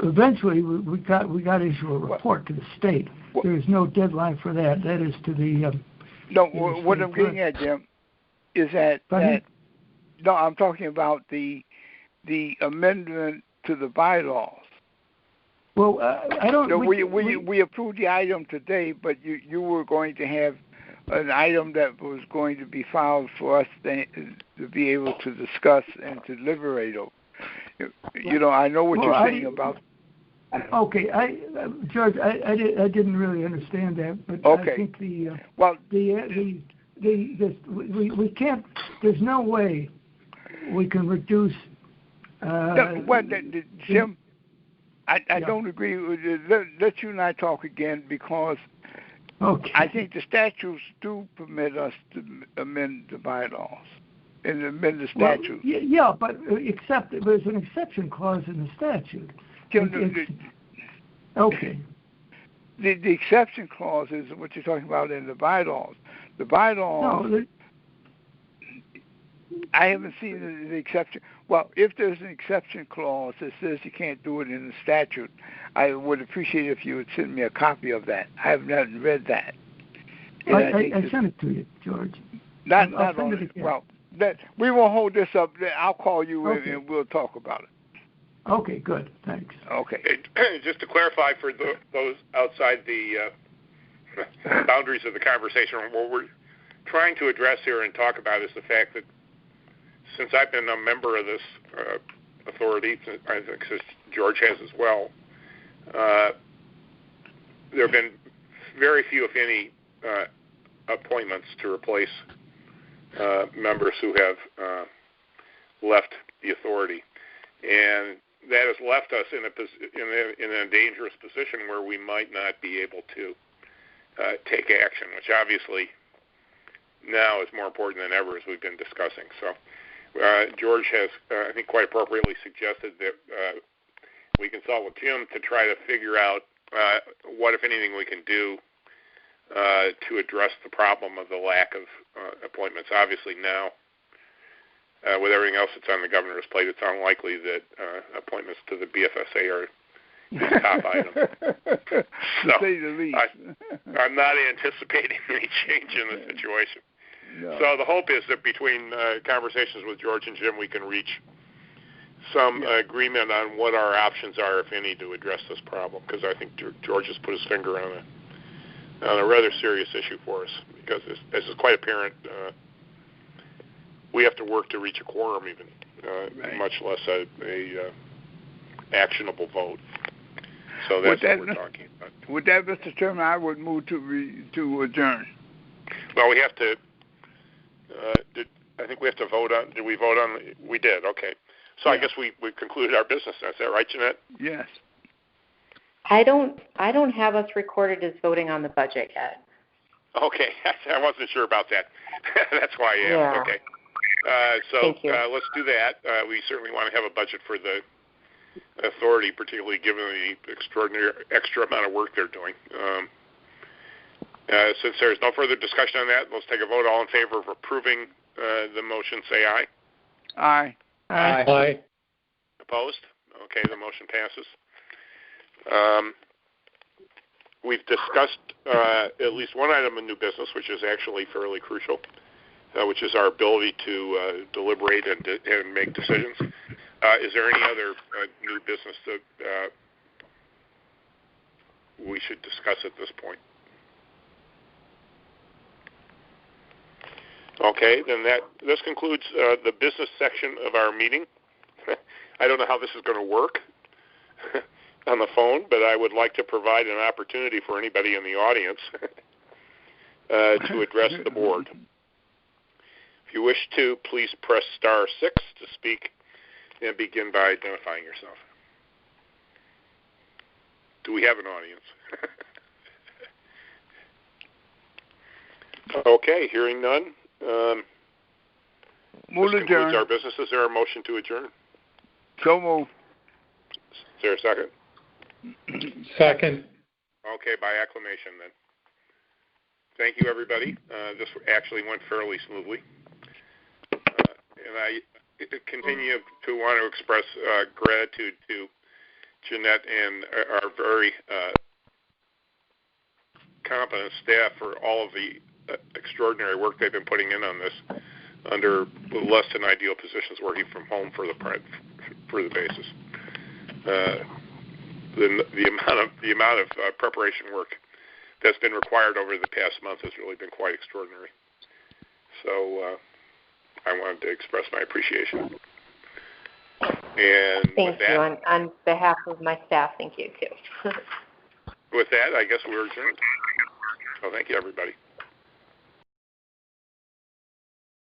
eventually we got to issue a report to the state. There is no deadline for that. That is to the
no. What I'm getting at, Jim, is that no, I'm talking about the amendment to the bylaws.
Well, I don't.
No, we approved the item today, but you were going to have an item that was going to be filed for us to be able to discuss and to deliberate over. You know, I know what you're saying about.
Okay, George, I didn't really understand that, but
okay.
I think we can't. There's no way we can reduce.
Jim, I don't agree with you. Let you and I talk again, because I think the statutes do permit us to amend the bylaws and amend the statute.
Well, yeah, but there's an exception clause in the statute. Okay.
The exception clause is what you're talking about in the bylaws. The bylaws. No, I haven't seen the exception. Well, if there's an exception clause that says you can't do it in the statute, I would appreciate if you would send me a copy of that. I have not read that.
I sent it to you, George.
Not on. Well, we won't hold this up. I'll call you and we'll talk about it.
Okay, good. Thanks.
Okay.
Just to clarify for those outside the boundaries of the conversation, what we're trying to address here and talk about is the fact that since I've been a member of this authority, I think George has as well, there have been very few, if any, appointments to replace members who have left the authority, and that has left us in a dangerous position where we might not be able to take action, which obviously now is more important than ever, as we've been discussing. So George has, I think, quite appropriately suggested that we consult with Jim to try to figure out what, if anything, we can do to address the problem of the lack of appointments. Obviously now, with everything else that's on the governor's plate, it's unlikely that appointments to the BFSA are the top item.
To say the least.
I'm not anticipating any change in the situation. No. So the hope is that between conversations with George and Jim, we can reach some agreement on what our options are, if any, to address this problem, because I think George has put his finger on a rather serious issue for us, because as is quite apparent, we have to work to reach a quorum even, much less a actionable vote. So that's what we're talking about.
With that, Mr. Chairman, I would move to adjourn.
Well, we have to. I think we have to vote on. Did we vote on? We did. Okay. So I guess we concluded our business. Is that right, Jeanette?
Yes.
I don't have us recorded as voting on the budget yet.
Okay, I wasn't sure about that. That's why I asked. Okay. So let's do that. We certainly want to have a budget for the authority, particularly given the extraordinary extra amount of work they're doing. Since there's no further discussion on that, let's take a vote. All in favor of approving the motion, say aye.
Aye.
Aye. Aye.
Opposed? Okay, the motion passes. We've discussed at least one item of new business, which is actually fairly crucial, which is our ability to deliberate and make decisions. Is there any other new business that we should discuss at this point? Okay, then this concludes the business section of our meeting. I don't know how this is going to work on the phone, but I would like to provide an opportunity for anybody in the audience to address the board. If you wish to, please press *6 to speak and begin by identifying yourself. Do we have an audience? Okay, hearing none. This concludes our business. Is there a motion to adjourn?
So move.
Is there a second?
Second.
Okay, by acclamation then. Thank you, everybody. This actually went fairly smoothly. And I continue to want to express gratitude to Jeanette and our very competent staff for all of the extraordinary work they've been putting in on this under less than ideal positions, working from home for the basis. The amount of preparation work that's been required over the past month has really been quite extraordinary. So I wanted to express my appreciation. And
thank you. On behalf of my staff, thank you too.
With that, I guess we're adjourned. So thank you, everybody.